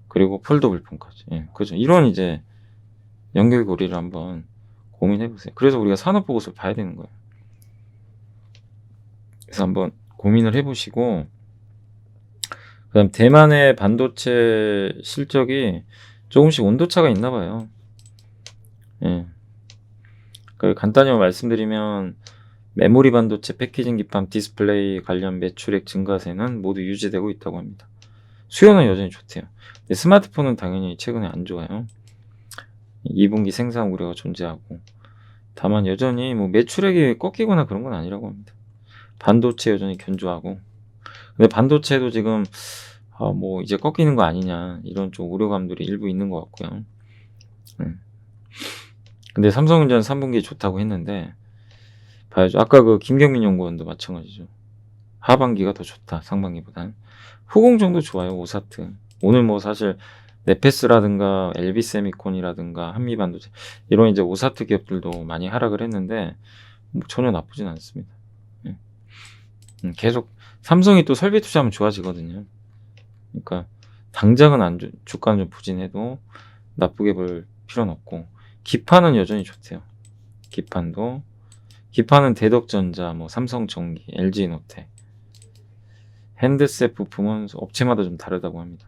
그리고 폴더블 폰까지. 예, 그죠. 이런 이제 연결고리를 한번 고민해 보세요. 그래서 우리가 산업 보고서를 봐야 되는 거예요. 그래서 한번 고민을 해보시고, 그다음 대만의 반도체 실적이 조금씩 온도차가 있나 봐요. 예. 간단히 말씀드리면 메모리 반도체, 패키징 기판, 디스플레이 관련 매출액 증가세는 모두 유지되고 있다고 합니다. 수요는 여전히 좋대요. 근데 스마트폰은 당연히 최근에 안 좋아요. 2분기 생산 우려가 존재하고, 다만 여전히 뭐 매출액이 꺾이거나 그런 건 아니라고 합니다. 반도체 여전히 견조하고, 근데 반도체도 지금 뭐 이제 꺾이는 거 아니냐 이런 좀 우려감들이 일부 있는 것 같고요. 근데 삼성전자는 3분기 좋다고 했는데 봐야죠. 아까 그 김경민 연구원도 마찬가지죠. 하반기가 더 좋다 상반기보단. 후공정도 좋아요. 오사트. 오늘 뭐 사실 네페스라든가 LB세미콘이라든가 한미반도체 이런 이제 오사트 기업들도 많이 하락을 했는데 뭐 전혀 나쁘진 않습니다. 계속 삼성이 또 설비 투자하면 좋아지거든요. 그러니까 당장은 주가는 좀 부진해도 나쁘게 볼 필요는 없고, 기판은 여전히 좋대요. 기판은 대덕전자, 뭐 삼성전기, LG노텍, 핸드셋 부품은 업체마다 좀 다르다고 합니다.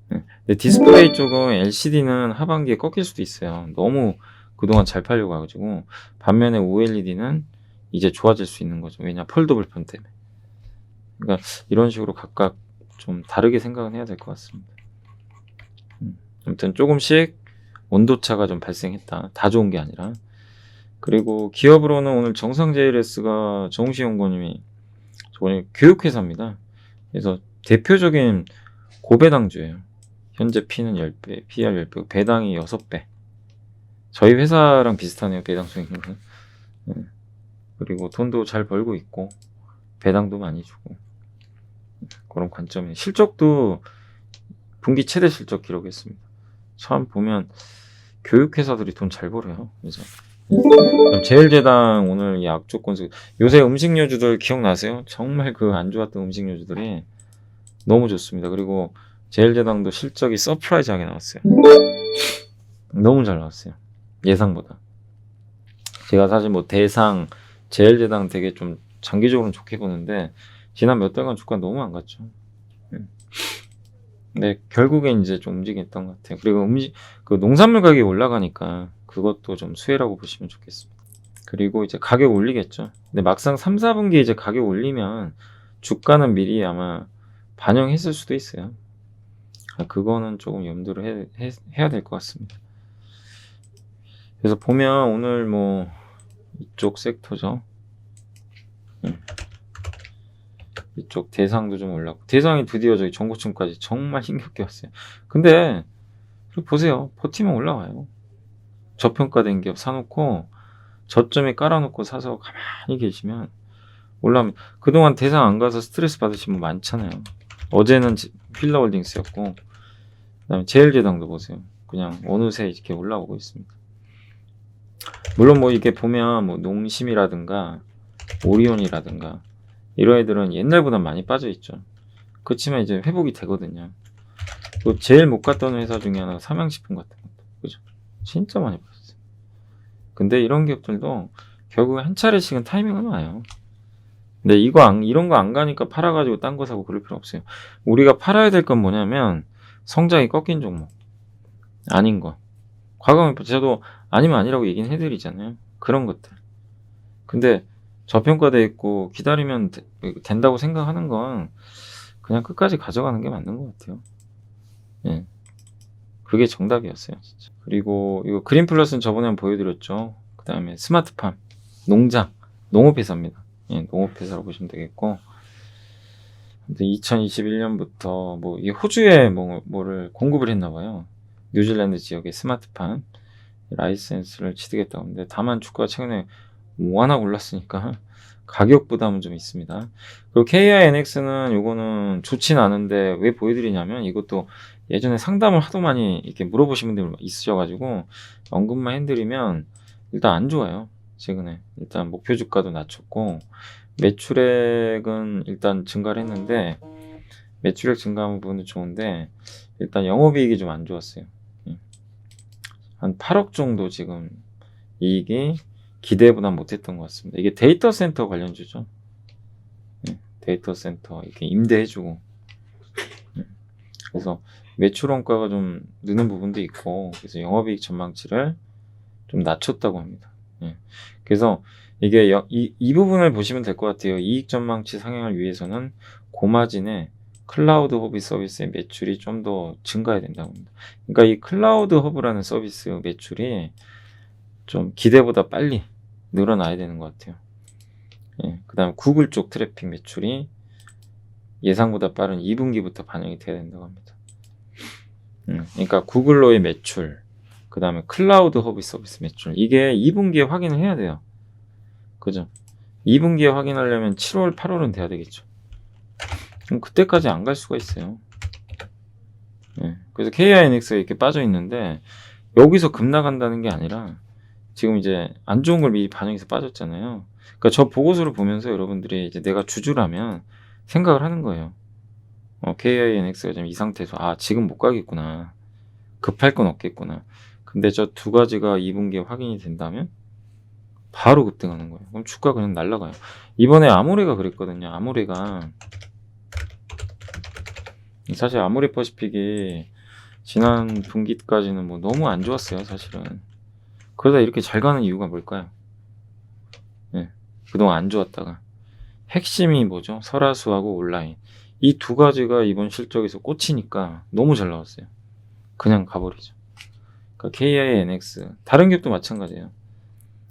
근데 디스플레이 쪽은 LCD는 하반기에 꺾일 수도 있어요. 너무 그동안 잘 팔려고 가지고. 반면에 OLED는 이제 좋아질 수 있는 거죠. 왜냐, 폴더블 폰 때문에. 그러니까 이런 식으로 각각 좀 다르게 생각은 해야 될 것 같습니다. 아무튼 조금씩 온도차가 좀 발생했다. 다 좋은 게 아니라. 그리고 기업으로는 오늘 정상JLS가 정우시 연구원님이 저번에 교육회사입니다. 그래서 대표적인 고배당주예요. 현재 P는 10배, PR 10배, 배당이 6배. 저희 회사랑 비슷하네요. 배당 수익률은. 그리고 돈도 잘 벌고 있고 배당도 많이 주고, 그런 관점이. 실적도 분기 최대 실적 기록했습니다. 참 보면 교육회사들이 돈 잘 벌어요. 그래서 제일제당 오늘 이 악조건, 요새 음식료주들 기억나세요? 정말 그 안 좋았던 음식료주들이 너무 좋습니다. 그리고 제일제당도 실적이 서프라이즈하게 나왔어요. 너무 잘 나왔어요. 예상보다. 제가 사실 뭐 대상, 제일제당 되게 좀 장기적으로는 좋게 보는데 지난 몇 달간 주가 너무 안 갔죠. 근데 결국엔 이제 좀 움직였던 것 같아요. 그리고 그 농산물 가격이 올라가니까 그것도 좀 수혜라고 보시면 좋겠습니다. 그리고 이제 가격 올리겠죠. 근데 막상 3, 4분기 이제 가격 올리면 주가는 미리 아마 반영했을 수도 있어요. 그거는 조금 염두를 해야 될 것 같습니다. 그래서 보면 오늘 뭐 이쪽 섹터죠. 이쪽 대상도 좀 올랐고, 대상이 드디어 저기 정고층까지 정말 힘겹게 왔어요. 근데 보세요. 버티면 올라와요. 저평가된 기업 사놓고 저점에 깔아놓고 사서 가만히 계시면 올라오면, 그동안 대상 안 가서 스트레스 받으신 분 많잖아요. 어제는 필러홀딩스였고, 그다음에 제일제당도 보세요. 그냥 어느새 이렇게 올라오고 있습니다. 물론 뭐 이게 보면 뭐 농심이라든가 오리온이라든가 이런 애들은 옛날보다 많이 빠져 있죠. 그렇지만 이제 회복이 되거든요. 또 제일 못 갔던 회사 중에 하나가 삼양식품 같은 것도, 그죠? 진짜 많이 빠졌어요. 근데 이런 기업들도 결국에 한 차례씩은 타이밍은 와요. 근데 이런 거 안 가니까 팔아가지고 딴 거 사고 그럴 필요 없어요. 우리가 팔아야 될 건 뭐냐면 성장이 꺾인 종목, 아닌 거. 과감히 저도 아니면 아니라고 얘기는 해드리잖아요. 그런 것들. 근데 저평가돼 있고 기다리면 된다고 생각하는 건 그냥 끝까지 가져가는 게 맞는 것 같아요. 예. 그게 정답이었어요, 진짜. 그리고 이거 그린플러스는 저번에 한번 보여드렸죠. 그 다음에 스마트팜, 농업회사입니다. 예, 농업회사로 보시면 되겠고. 2021년부터 뭐 이 호주에 뭐를 공급을 했나봐요. 뉴질랜드 지역의 스마트팜 라이센스를 취득했다고 하는데, 다만 주가가 최근에 워낙 올랐으니까 가격 부담은 좀 있습니다. 그리고 KINX는 요거는 좋진 않은데 왜 보여드리냐면, 이것도 예전에 상담을 하도 많이 이렇게 물어보신 분들 있으셔가지고 언급만 해드리면 일단 안 좋아요. 최근에 일단 목표 주가도 낮췄고, 매출액은 일단 증가를 했는데, 매출액 증가한 부분도 좋은데 일단 영업이익이 좀 안 좋았어요. 한 8억 정도 지금 이익이 기대보다 못했던 것 같습니다. 이게 데이터 센터 관련주죠. 데이터 센터 이렇게 임대해주고, 그래서 매출 원가가 좀 느는 부분도 있고, 그래서 영업이익 전망치를 좀 낮췄다고 합니다. 그래서 이게 이 부분을 보시면 될 것 같아요. 이익 전망치 상향을 위해서는 고마진에 클라우드 허브 서비스의 매출이 좀 더 증가해야 된다고 합니다. 그러니까 이 클라우드 허브라는 서비스 매출이 좀 기대보다 빨리 늘어나야 되는 것 같아요. 예, 그 다음에 구글 쪽 트래픽 매출이 예상보다 빠른 2분기부터 반영이 돼야 된다고 합니다. 그러니까 구글로의 매출, 그 다음에 클라우드 허브 서비스 매출, 이게 2분기에 확인을 해야 돼요. 그죠? 2분기에 확인하려면 7월, 8월은 돼야 되겠죠. 그럼 그때까지 안 갈 수가 있어요. 예, 그래서 KINX가 이렇게 빠져 있는데, 여기서 급 나간다는 게 아니라, 지금 이제 안 좋은 걸 미리 반영해서 빠졌잖아요. 그러니까 저 보고서를 보면서 여러분들이 이제 내가 주주라면 생각을 하는 거예요. KINX가 지금 이 상태에서 지금 못 가겠구나. 급할 건 없겠구나. 근데 저 두 가지가 2분기에 확인이 된다면 바로 급등하는 거예요. 그럼 주가 그냥 날아가요. 이번에 아모레가 그랬거든요. 아모레가 사실 아모레 퍼시픽이 지난 분기까지는 뭐 너무 안 좋았어요. 사실은. 그러다 이렇게 잘 가는 이유가 뭘까요? 네, 그동안 안 좋았다가 핵심이 뭐죠? 설화수하고 온라인. 이 두 가지가 이번 실적에서 꽂히니까 너무 잘 나왔어요. 그냥 가버리죠. 그러니까 KINX, 다른 기업도 마찬가지예요.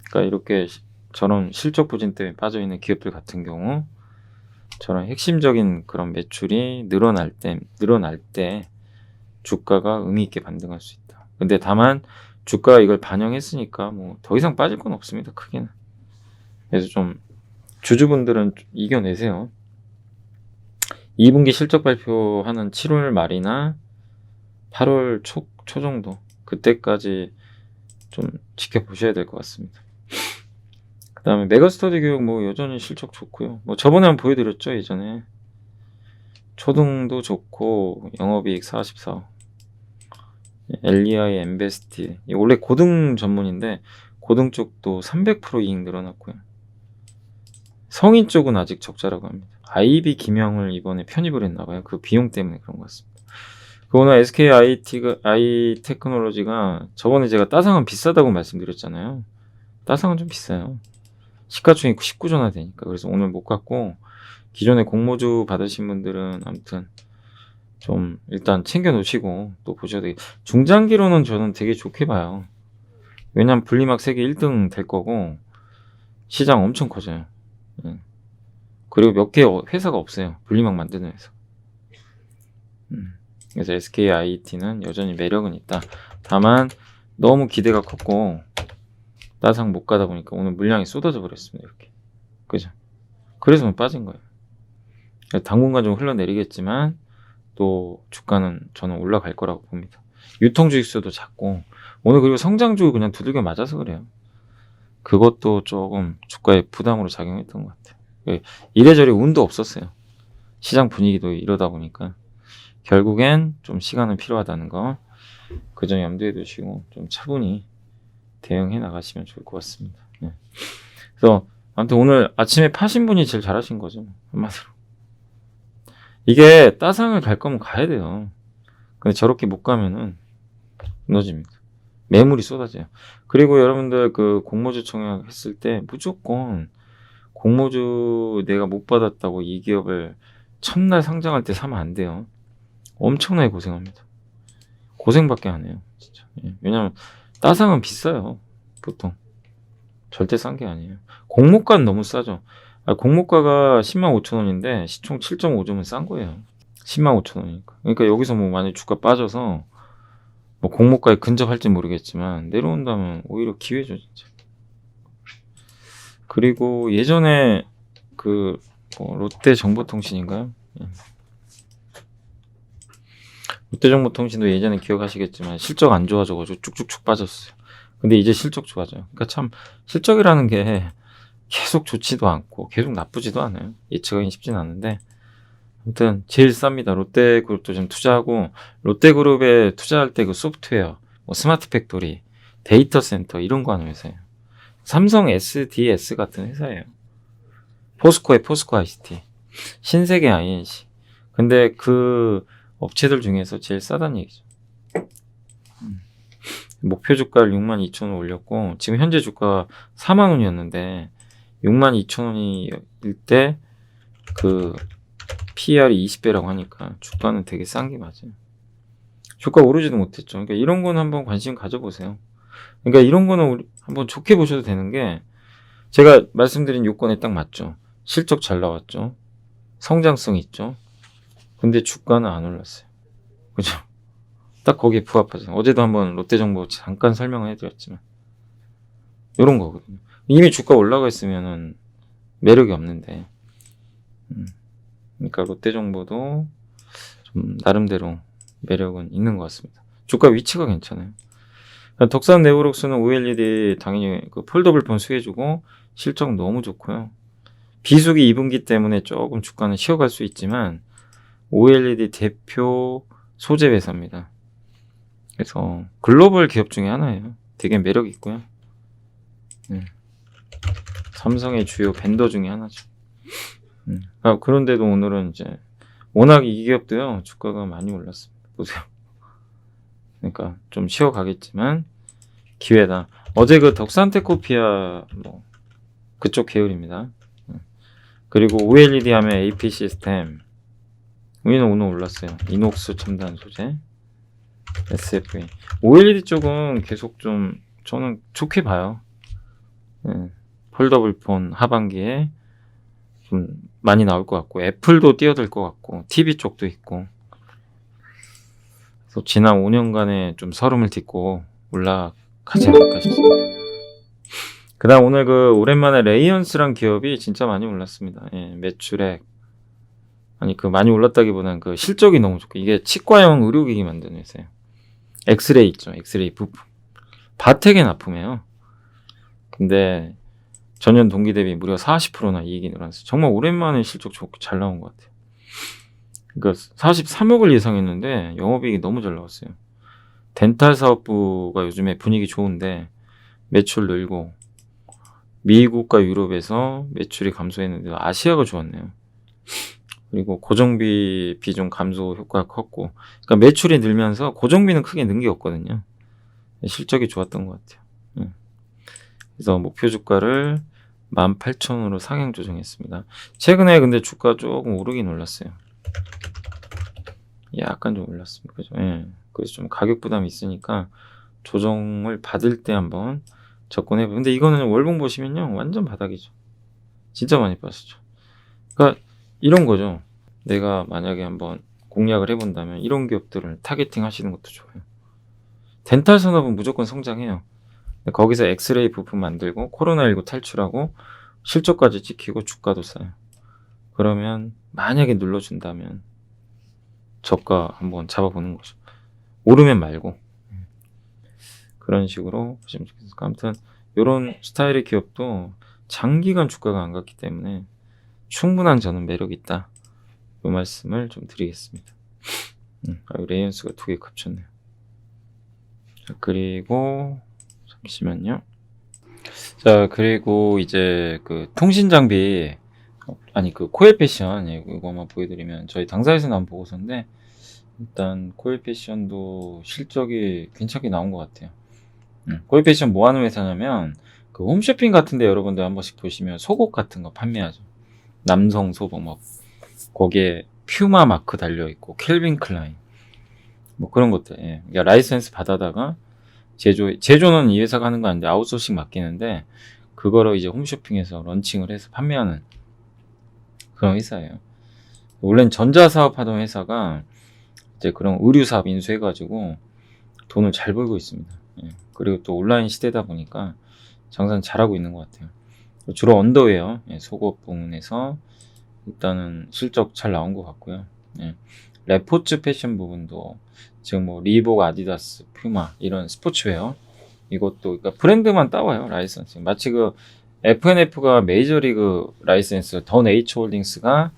그러니까 이렇게 저런 실적 부진 때문에 빠져있는 기업들 같은 경우 저런 핵심적인 그런 매출이 늘어날 때 주가가 의미 있게 반등할 수 있다. 근데 다만 주가가 이걸 반영했으니까 뭐 더 이상 빠질 건 없습니다. 크게는. 그래서 좀 주주분들은 이겨내세요. 2분기 실적 발표하는 7월 말이나 8월 초 정도, 그때까지 좀 지켜보셔야 될 것 같습니다. 그 다음에 메가스터디 교육 뭐 여전히 실적 좋고요. 뭐 저번에 한번 보여드렸죠. 예전에 초등도 좋고 영업이익 44억, LEI 엠베스티 원래 고등 전문인데 고등 쪽도 300% 이익 늘어났고요. 성인 쪽은 아직 적자라고 합니다. IB 기명을 이번에 편입을 했나봐요. 그 비용 때문에 그런 것 같습니다. 오늘 SK I 테크놀로지가 저번에 제가 따상은 비싸다고 말씀드렸잖아요. 따상은 좀 비싸요. 시가총액 19조나 되니까. 그래서 오늘 못 갔고, 기존에 공모주 받으신 분들은 아무튼 좀 일단 챙겨 놓으시고 또 보셔야 되겠. 중장기로는 저는 되게 좋게 봐요. 왜냐면 분리막 세계 1등 될 거고 시장 엄청 커져요. 그리고 몇 개 회사가 없어요. 분리막 만드는 회사. 그래서 SKIT는 여전히 매력은 있다. 다만 너무 기대가 컸고 따상 못 가다 보니까 오늘 물량이 쏟아져 버렸습니다. 이렇게. 그죠? 그래서 빠진 거예요. 당분간 좀 흘러내리겠지만 또 주가는 저는 올라갈 거라고 봅니다. 유통주식수도 작고 오늘 그리고 성장주 그냥 두들겨 맞아서 그래요. 그것도 조금 주가에 부담으로 작용했던 것 같아요. 이래저래 운도 없었어요. 시장 분위기도 이러다 보니까 결국엔 좀 시간은 필요하다는 거 그 점 염두에 두시고 좀 차분히 대응해 나가시면 좋을 것 같습니다. 네. 그래서 아무튼 오늘 아침에 파신 분이 제일 잘하신 거죠. 한마디로. 이게 따상을 갈 거면 가야 돼요. 근데 저렇게 못 가면은 무너집니다. 매물이 쏟아져요. 그리고 여러분들 그 공모주 청약 했을 때 무조건 공모주 내가 못 받았다고 이 기업을 첫날 상장할 때 사면 안 돼요. 엄청나게 고생합니다. 고생밖에 안 해요. 진짜. 왜냐면 따상은 비싸요. 보통. 절대 싼 게 아니에요. 공모가는 너무 싸죠. 공모가가 10만 5천 원인데 시총 7.5조면 싼 거예요. 10만 5천 원이니까. 그러니까 여기서 뭐 만약 주가 빠져서 뭐 공모가에 근접할지 모르겠지만 내려온다면 오히려 기회죠, 진짜. 그리고 예전에 그 롯데정보통신인가요? 롯데정보통신도 예전에 기억하시겠지만 실적 안 좋아져가지고 쭉쭉쭉 빠졌어요. 근데 이제 실적 좋아져요. 그러니까 참 실적이라는 게 계속 좋지도 않고 계속 나쁘지도 않아요. 예측하기 쉽진 않은데 아무튼 제일 쌉니다. 롯데그룹도 좀 투자하고 롯데그룹에 투자할 때 그 소프트웨어, 뭐 스마트 팩토리, 데이터 센터 이런 거 하는 회사예요. 삼성 SDS 같은 회사예요. 포스코의 포스코 ICT, 신세계 INC. 근데 그 업체들 중에서 제일 싸다는 얘기죠. 목표 주가를 62,000원 올렸고 지금 현재 주가 40,000원이었는데 62,000원일 때 그 PER이 20배라고 하니까 주가는 되게 싼 게 맞아요. 주가 오르지도 못했죠. 그러니까 이런 거는 한번 관심 가져보세요. 그러니까 이런 거는 한번 좋게 보셔도 되는 게, 제가 말씀드린 요건에 딱 맞죠. 실적 잘 나왔죠. 성장성 있죠. 근데 주가는 안 올랐어요. 그죠? 딱 거기에 부합하죠. 어제도 한번 롯데정보 잠깐 설명을 해드렸지만 이런 거거든요. 이미 주가 올라가 있으면은 매력이 없는데, 그러니까 롯데정보도 좀 나름대로 매력은 있는 것 같습니다. 주가 위치가 괜찮아요. 덕산 네오록스는 OLED 당연히 그 폴더블폰 수혜주고 실적 너무 좋고요. 비수기 2분기 때문에 조금 주가는 쉬어갈 수 있지만 OLED 대표 소재 회사입니다. 그래서 글로벌 기업 중에 하나예요. 되게 매력 있고요. 삼성의 주요 벤더 중에 하나죠. 그런데도 오늘은 이제 워낙 이 기업도요 주가가 많이 올랐습니다. 보세요. 그러니까 좀 쉬어가겠지만 기회다. 어제 그 덕산테크코피아 뭐 그쪽 계열입니다. 그리고 OLED 하면 AP 시스템, 우리는 오늘 올랐어요. 이녹스 첨단 소재, SFA. OLED 쪽은 계속 좀 저는 좋게 봐요. 폴더블폰 하반기에 좀 많이 나올 것 같고, 애플도 뛰어들 것 같고, TV 쪽도 있고. 그래서 지난 5년간의 좀 서름을 딛고 올라가지 않을까 싶습니다. 그 다음 오늘 그 오랜만에 레이언스란 기업이 진짜 많이 올랐습니다. 매출액, 아니 그 많이 올랐다기보다는 그 실적이 너무 좋고, 이게 치과용 의료기기 만드는 회사예요. 엑스레이 있죠. 엑스레이 부품. 바텍에 납품해요. 근데 전년 동기 대비 무려 40%나 이익이 늘어났어요. 정말 오랜만에 실적 좋게 잘 나온 것 같아요. 그러니까 43억을 예상했는데 영업이익이 너무 잘 나왔어요. 덴탈 사업부가 요즘에 분위기 좋은데 매출 늘고, 미국과 유럽에서 매출이 감소했는데 아시아가 좋았네요. 그리고 고정비 비중 감소 효과가 컸고, 그러니까 매출이 늘면서 고정비는 크게 는 게 없거든요. 실적이 좋았던 것 같아요. 그래서 목표 주가를 18,000원으로 상향 조정했습니다. 최근에 근데 주가 조금 오르긴 올랐어요. 약간 좀 올랐습니다. 그죠? 그래서 좀 가격 부담이 있으니까 조정을 받을 때 한번 접근해보세요. 근데 이거는 월봉 보시면요, 완전 바닥이죠. 진짜 많이 빠졌죠. 그러니까 이런 거죠. 내가 만약에 한번 공략을 해본다면 이런 기업들을 타겟팅 하시는 것도 좋아요. 덴탈 산업은 무조건 성장해요. 거기서 엑스레이 부품 만들고 코로나19 탈출하고 실적까지 지키고 주가도 싸요. 그러면 만약에 눌러준다면 저가 한번 잡아보는 거죠. 오르면 말고. 그런 식으로 보시면 좋겠어요. 아무튼 이런 스타일의 기업도 장기간 주가가 안 갔기 때문에 충분한 저는 매력이 있다. 이 말씀을 좀 드리겠습니다. 레이언스가 두 개 겹쳤네요. 자, 그리고 잠시만요. 자, 그리고 이제 그 통신 장비, 아니 그 코엘 패션, 이거만 보여드리면 저희 당사에서 나온 보고서인데, 일단 코엘 패션도 실적이 괜찮게 나온 것 같아요. 코엘 패션 뭐 하는 회사냐면 그 홈쇼핑 같은데 여러분들 한 번씩 보시면 속옷 같은 거 판매하죠. 남성 소복 막 거기에 퓨마 마크 달려 있고 켈빈 클라인 뭐 그런 것들. 그러니까 라이센스 받아다가 제조는 이 회사가 하는 거 아닌데 아웃소싱 맡기는데, 그거를 이제 홈쇼핑에서 런칭을 해서 판매하는 그런 회사예요. 원래는 전자사업 하던 회사가 이제 그런 의류사업 인수해가지고 돈을 잘 벌고 있습니다. 그리고 또 온라인 시대다 보니까 장사는 잘하고 있는 것 같아요. 주로 언더웨어, 속옷 부문에서 일단은 실적 잘 나온 것 같고요. 레포츠 패션 부분도 지금 뭐 리복, 아디다스, 퓨마 이런 스포츠웨어, 이것도 그러니까 브랜드만 따와요. 라이선스. 마치 그 FNF가 메이저리그 라이센스, 던 H홀딩스가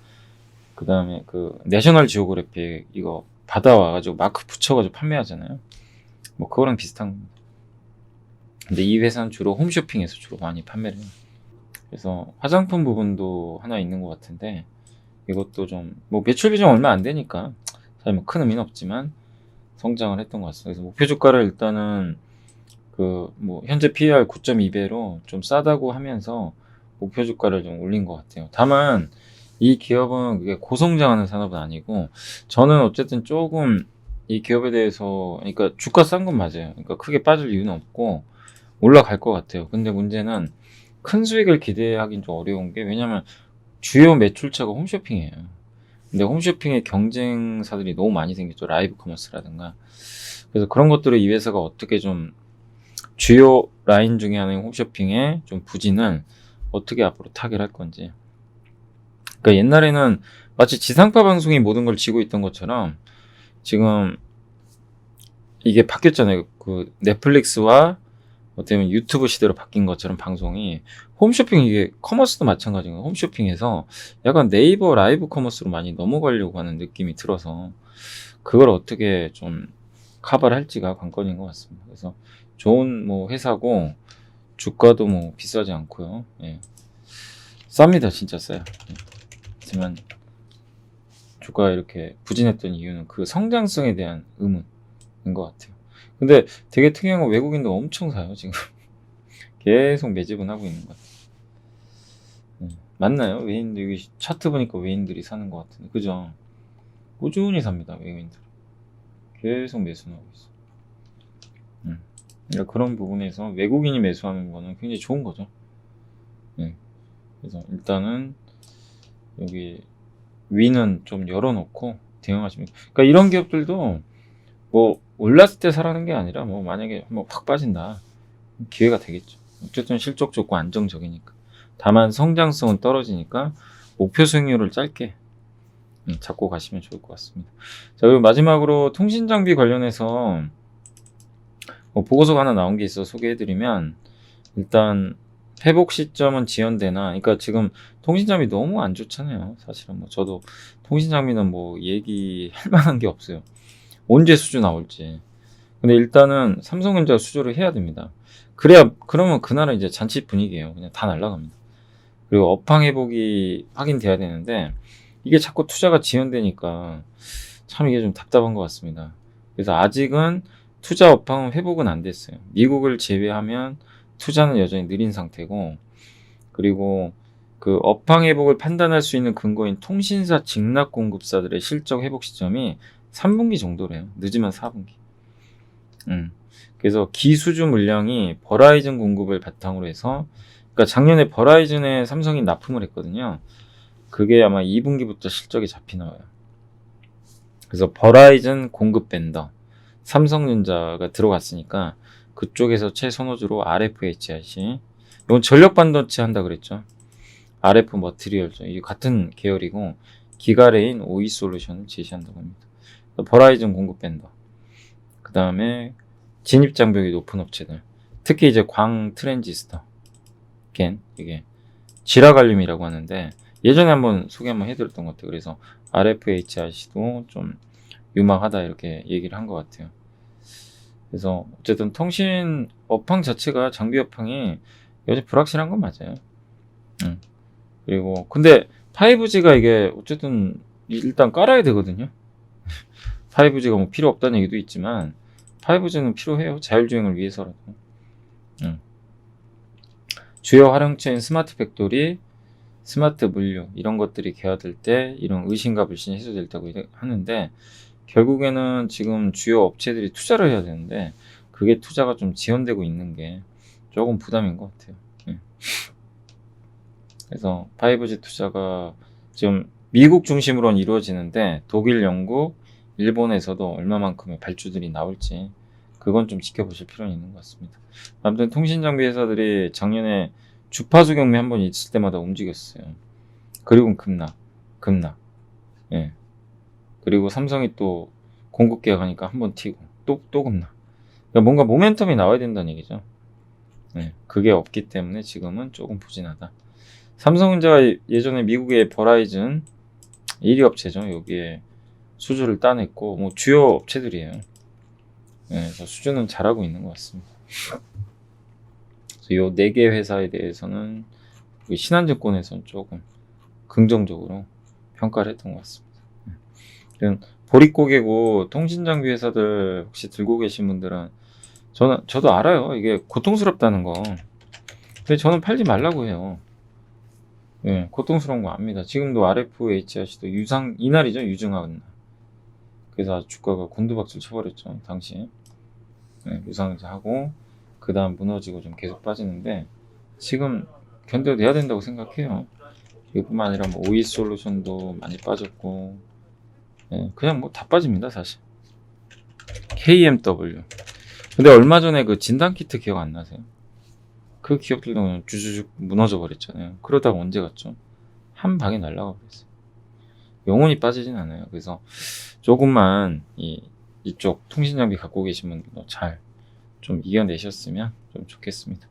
그 다음에 그 내셔널 지오그래픽 이거 받아와가지고 마크 붙여가지고 판매하잖아요. 뭐 그거랑 비슷한 겁니다. 근데 이 회사는 주로 홈쇼핑에서 주로 많이 판매를 해요. 그래서 화장품 부분도 하나 있는 것 같은데, 이것도 좀 뭐 매출 비중 얼마 안 되니까 사실 뭐 큰 의미는 없지만 성장을 했던 것 같습니다. 그래서 목표 주가를 일단은 그 뭐 현재 PER 9.2배로 좀 싸다고 하면서 목표 주가를 좀 올린 것 같아요. 다만 이 기업은 그게 고성장하는 산업은 아니고, 저는 어쨌든 조금 이 기업에 대해서, 그러니까 주가 싼 건 맞아요. 그러니까 크게 빠질 이유는 없고 올라갈 것 같아요. 근데 문제는 큰 수익을 기대하긴 좀 어려운 게, 왜냐면 주요 매출처가 홈쇼핑이에요. 근데 홈쇼핑에 경쟁사들이 너무 많이 생겼죠. 라이브 커머스라든가. 그래서 그런 것들을 이 회사가 어떻게 좀 주요 라인 중에 하나인 홈쇼핑의 좀 부진을 어떻게 앞으로 타결할 건지. 그러니까 옛날에는 마치 지상파 방송이 모든 걸 쥐고 있던 것처럼 지금 이게 바뀌었잖아요. 그 넷플릭스와 어떻게 보면 유튜브 시대로 바뀐 것처럼 방송이, 홈쇼핑, 이게 커머스도 마찬가지인 거예요. 홈쇼핑에서 약간 네이버 라이브 커머스로 많이 넘어가려고 하는 느낌이 들어서 그걸 어떻게 좀 커버를 할지가 관건인 것 같습니다. 그래서 좋은 뭐 회사고, 주가도 뭐 비싸지 않고요. 예. 쌉니다. 진짜 싸요. 예. 하지만 주가가 이렇게 부진했던 이유는 그 성장성에 대한 의문인 것 같아요. 근데 되게 특이한 건 외국인도 엄청 사요, 지금. 계속 매집은 하고 있는 것 같아요. 맞나요? 외인들, 여기 차트 보니까 외인들이 사는 것 같은데, 그죠? 꾸준히 삽니다, 외국인들. 계속 매수하고 있어. 그러니까 그런 부분에서 외국인이 매수하는 거는 굉장히 좋은 거죠. 그래서 일단은 여기 위는 좀 열어놓고 대응하시면, 그러니까 이런 기업들도 뭐 올랐을 때 사라는 게 아니라, 뭐 만약에 한번 확 빠진다, 기회가 되겠죠. 어쨌든 실적 좋고 안정적이니까. 다만 성장성은 떨어지니까 목표 수익률을 짧게 잡고 가시면 좋을 것 같습니다. 자, 그리고 마지막으로 통신 장비 관련해서 뭐 보고서가 하나 나온 게 있어 소개해드리면, 일단 회복 시점은 지연되나, 그러니까 지금 통신 장비 너무 안 좋잖아요. 사실은 뭐 저도 통신 장비는 뭐 얘기할 만한 게 없어요. 언제 수주 나올지. 근데 일단은 삼성전자가 수주를 해야 됩니다. 그러면 그날은 이제 잔치 분위기예요. 그냥 다 날아갑니다. 그리고 업황 회복이 확인돼야 되는데, 이게 자꾸 투자가 지연되니까 참 이게 좀 답답한 것 같습니다. 그래서 아직은 투자 업황 회복은 안 됐어요. 미국을 제외하면 투자는 여전히 느린 상태고, 그리고 그 업황 회복을 판단할 수 있는 근거인 통신사 직납 공급사들의 실적 회복 시점이 3분기 정도래요. 늦으면 4분기. 그래서 기수주 물량이 버라이즌 공급을 바탕으로 해서, 그러니까 작년에 버라이즌에 삼성이 납품을 했거든요. 그게 아마 2분기부터 실적이 잡히나 봐요. 그래서 버라이즌 공급 벤더 삼성전자가 들어갔으니까 그쪽에서 최선호주로 RFHIC, 이건 전력 반도체 한다 그랬죠. RF 머티리얼죠. 이게 같은 계열이고 기가레인 OE 솔루션을 제시한다고 합니다. 버라이즌 공급 벤더, 그 다음에 진입 장벽이 높은 업체들, 특히 이제 광 트랜지스터, 이게 지라갈륨이라고 하는데 예전에 한번 소개 한번 해드렸던 것 같아요. 그래서 RFHIC도 좀 유망하다 이렇게 얘기를 한 것 같아요. 그래서 어쨌든 통신 업황 자체가, 장비 업황이 여전히 불확실한 건 맞아요. 그리고 근데 5G가 이게 어쨌든 일단 깔아야 되거든요. 5G가 뭐 필요 없다는 얘기도 있지만 5G는 필요해요. 자율주행을 위해서라도. 주요 활용체인 스마트 팩토리, 스마트 물류, 이런 것들이 개화될 때 이런 의심과 불신이 해소될 다고 하는데, 결국에는 지금 주요 업체들이 투자를 해야 되는데 그게 투자가 좀 지연되고 있는 게 조금 부담인 것 같아요. 그래서 5G 투자가 지금 미국 중심으로는 이루어지는데 독일, 영국, 일본에서도 얼마만큼의 발주들이 나올지, 그건 좀 지켜보실 필요는 있는 것 같습니다. 아무튼 통신장비 회사들이 작년에 주파수 경매 한번 있을 때마다 움직였어요. 그리고 급락. 예. 그리고 삼성이 또 공급 계약하니까 한번 튀고 또 급락. 그러니까 뭔가 모멘텀이 나와야 된다는 얘기죠. 예. 그게 없기 때문에 지금은 조금 부진하다. 삼성전자가 예전에 미국의 버라이즌 1위 업체죠. 여기에 수주를 따냈고, 뭐 주요 업체들이에요. 그래서 수주는 잘하고 있는 것 같습니다. 그래서 요 4개 회사에 대해서는 신한증권에서는 조금 긍정적으로 평가를 했던 것 같습니다. 보릿고개고 통신장비 회사들 혹시 들고 계신 분들은, 저도 알아요. 이게 고통스럽다는 거. 근데 저는 팔지 말라고 해요. 예, 고통스러운 거 압니다. 지금도 RFHRC도 이날이죠, 유증하는 날. 그래서 아주 주가가 곤두박질 쳐버렸죠, 당시에. 예, 유상하고 그 다음 무너지고 좀 계속 빠지는데 지금 견뎌내야 된다고 생각해요. 이뿐만 아니라 뭐 OE솔루션도 많이 빠졌고, 예, 그냥 뭐 다 빠집니다 사실. KMW. 근데 얼마 전에 그 진단키트 기억 안 나세요? 그 기업들도 주주죽 무너져 버렸잖아요. 그러다가 언제 갔죠? 한 방에 날아가 버렸어요. 영원히 빠지진 않아요. 그래서 조금만 이쪽 통신장비 갖고 계신 분들도 잘 좀 이겨내셨으면 좀 좋겠습니다.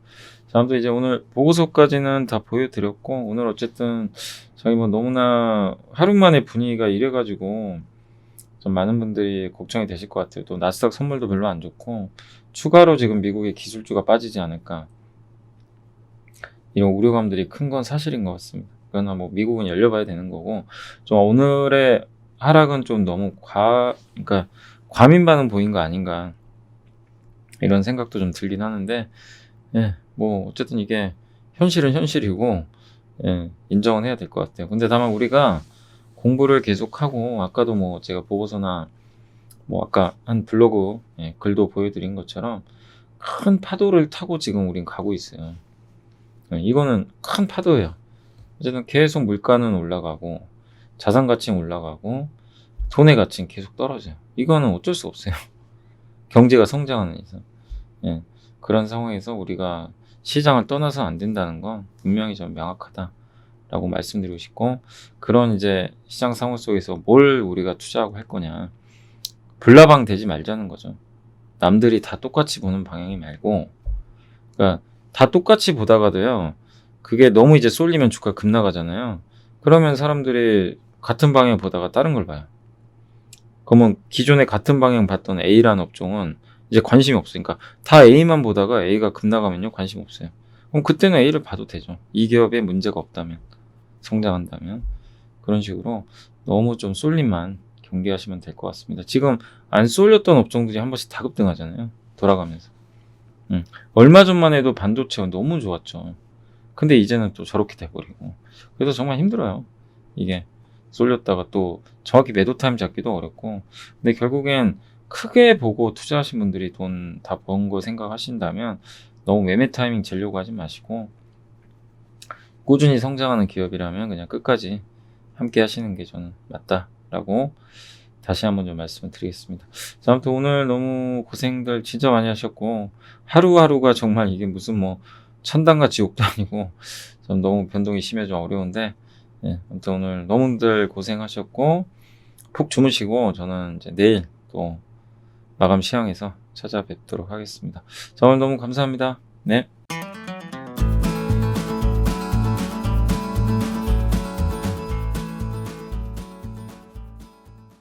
자, 아무튼 이제 오늘 보고서까지는 다 보여드렸고, 오늘 어쨌든 저희 뭐 너무나 하루 만에 분위기가 이래가지고 좀 많은 분들이 걱정이 되실 것 같아요. 또 나스닥 선물도 별로 안 좋고, 추가로 지금 미국의 기술주가 빠지지 않을까, 이런 우려감들이 큰 건 사실인 것 같습니다. 그러나 뭐 미국은 열려봐야 되는 거고, 좀 오늘의 하락은 좀 너무 그러니까 과민 반응 보인 거 아닌가, 이런 생각도 좀 들긴 하는데, 예, 뭐 어쨌든 이게 현실은 현실이고, 예, 인정은 해야 될 것 같아요. 근데 다만 우리가 공부를 계속하고, 아까도 뭐 제가 보고서나 뭐 아까 한 블로그, 예, 글도 보여드린 것처럼 큰 파도를 타고 지금 우린 가고 있어요. 예, 이거는 큰 파도예요. 어쨌든 계속 물가는 올라가고, 자산 가치는 올라가고, 돈의 가치는 계속 떨어져요. 이거는 어쩔 수 없어요. 경제가 성장하는 이상. 예, 그런 상황에서 우리가 시장을 떠나서 안 된다는 건 분명히 좀 명확하다라고 말씀드리고 싶고, 그런 이제 시장 상황 속에서 뭘 우리가 투자하고 할 거냐, 불나방 되지 말자는 거죠. 남들이 다 똑같이 보는 방향이 말고, 그러니까 다 똑같이 보다가도요, 그게 너무 이제 쏠리면 주가 급나가잖아요. 그러면 사람들이 같은 방향 보다가 다른 걸 봐요. 그러면 기존에 같은 방향 봤던 A라는 업종은 이제 관심이 없으니까 다 A만 보다가 A가 급나가면요, 관심 없어요. 그럼 그때는 A를 봐도 되죠. 이 기업에 문제가 없다면, 성장한다면. 그런 식으로 너무 좀 쏠림만 경계하시면 될 것 같습니다. 지금 안 쏠렸던 업종들이 한 번씩 다 급등하잖아요, 돌아가면서. 얼마 전만 해도 반도체가 너무 좋았죠. 근데 이제는 또 저렇게 돼버리고, 그래서 정말 힘들어요. 이게 쏠렸다가 또 정확히 매도 타임 잡기도 어렵고. 근데 결국엔 크게 보고 투자하신 분들이 돈 다 번 거 생각하신다면 너무 매매 타이밍 재려고 하지 마시고, 꾸준히 성장하는 기업이라면 그냥 끝까지 함께 하시는 게 저는 맞다라고 다시 한번 좀 말씀을 드리겠습니다. 자, 아무튼 오늘 너무 고생들 진짜 많이 하셨고, 하루하루가 정말 이게 무슨 뭐 천당과 지옥도 아니고 좀 너무 변동이 심해 좀 어려운데, 예, 아무튼 오늘 너무들 고생하셨고 푹 주무시고, 저는 이제 내일 또 마감 시황에서 찾아뵙도록 하겠습니다. 자, 오늘 너무 감사합니다. 네.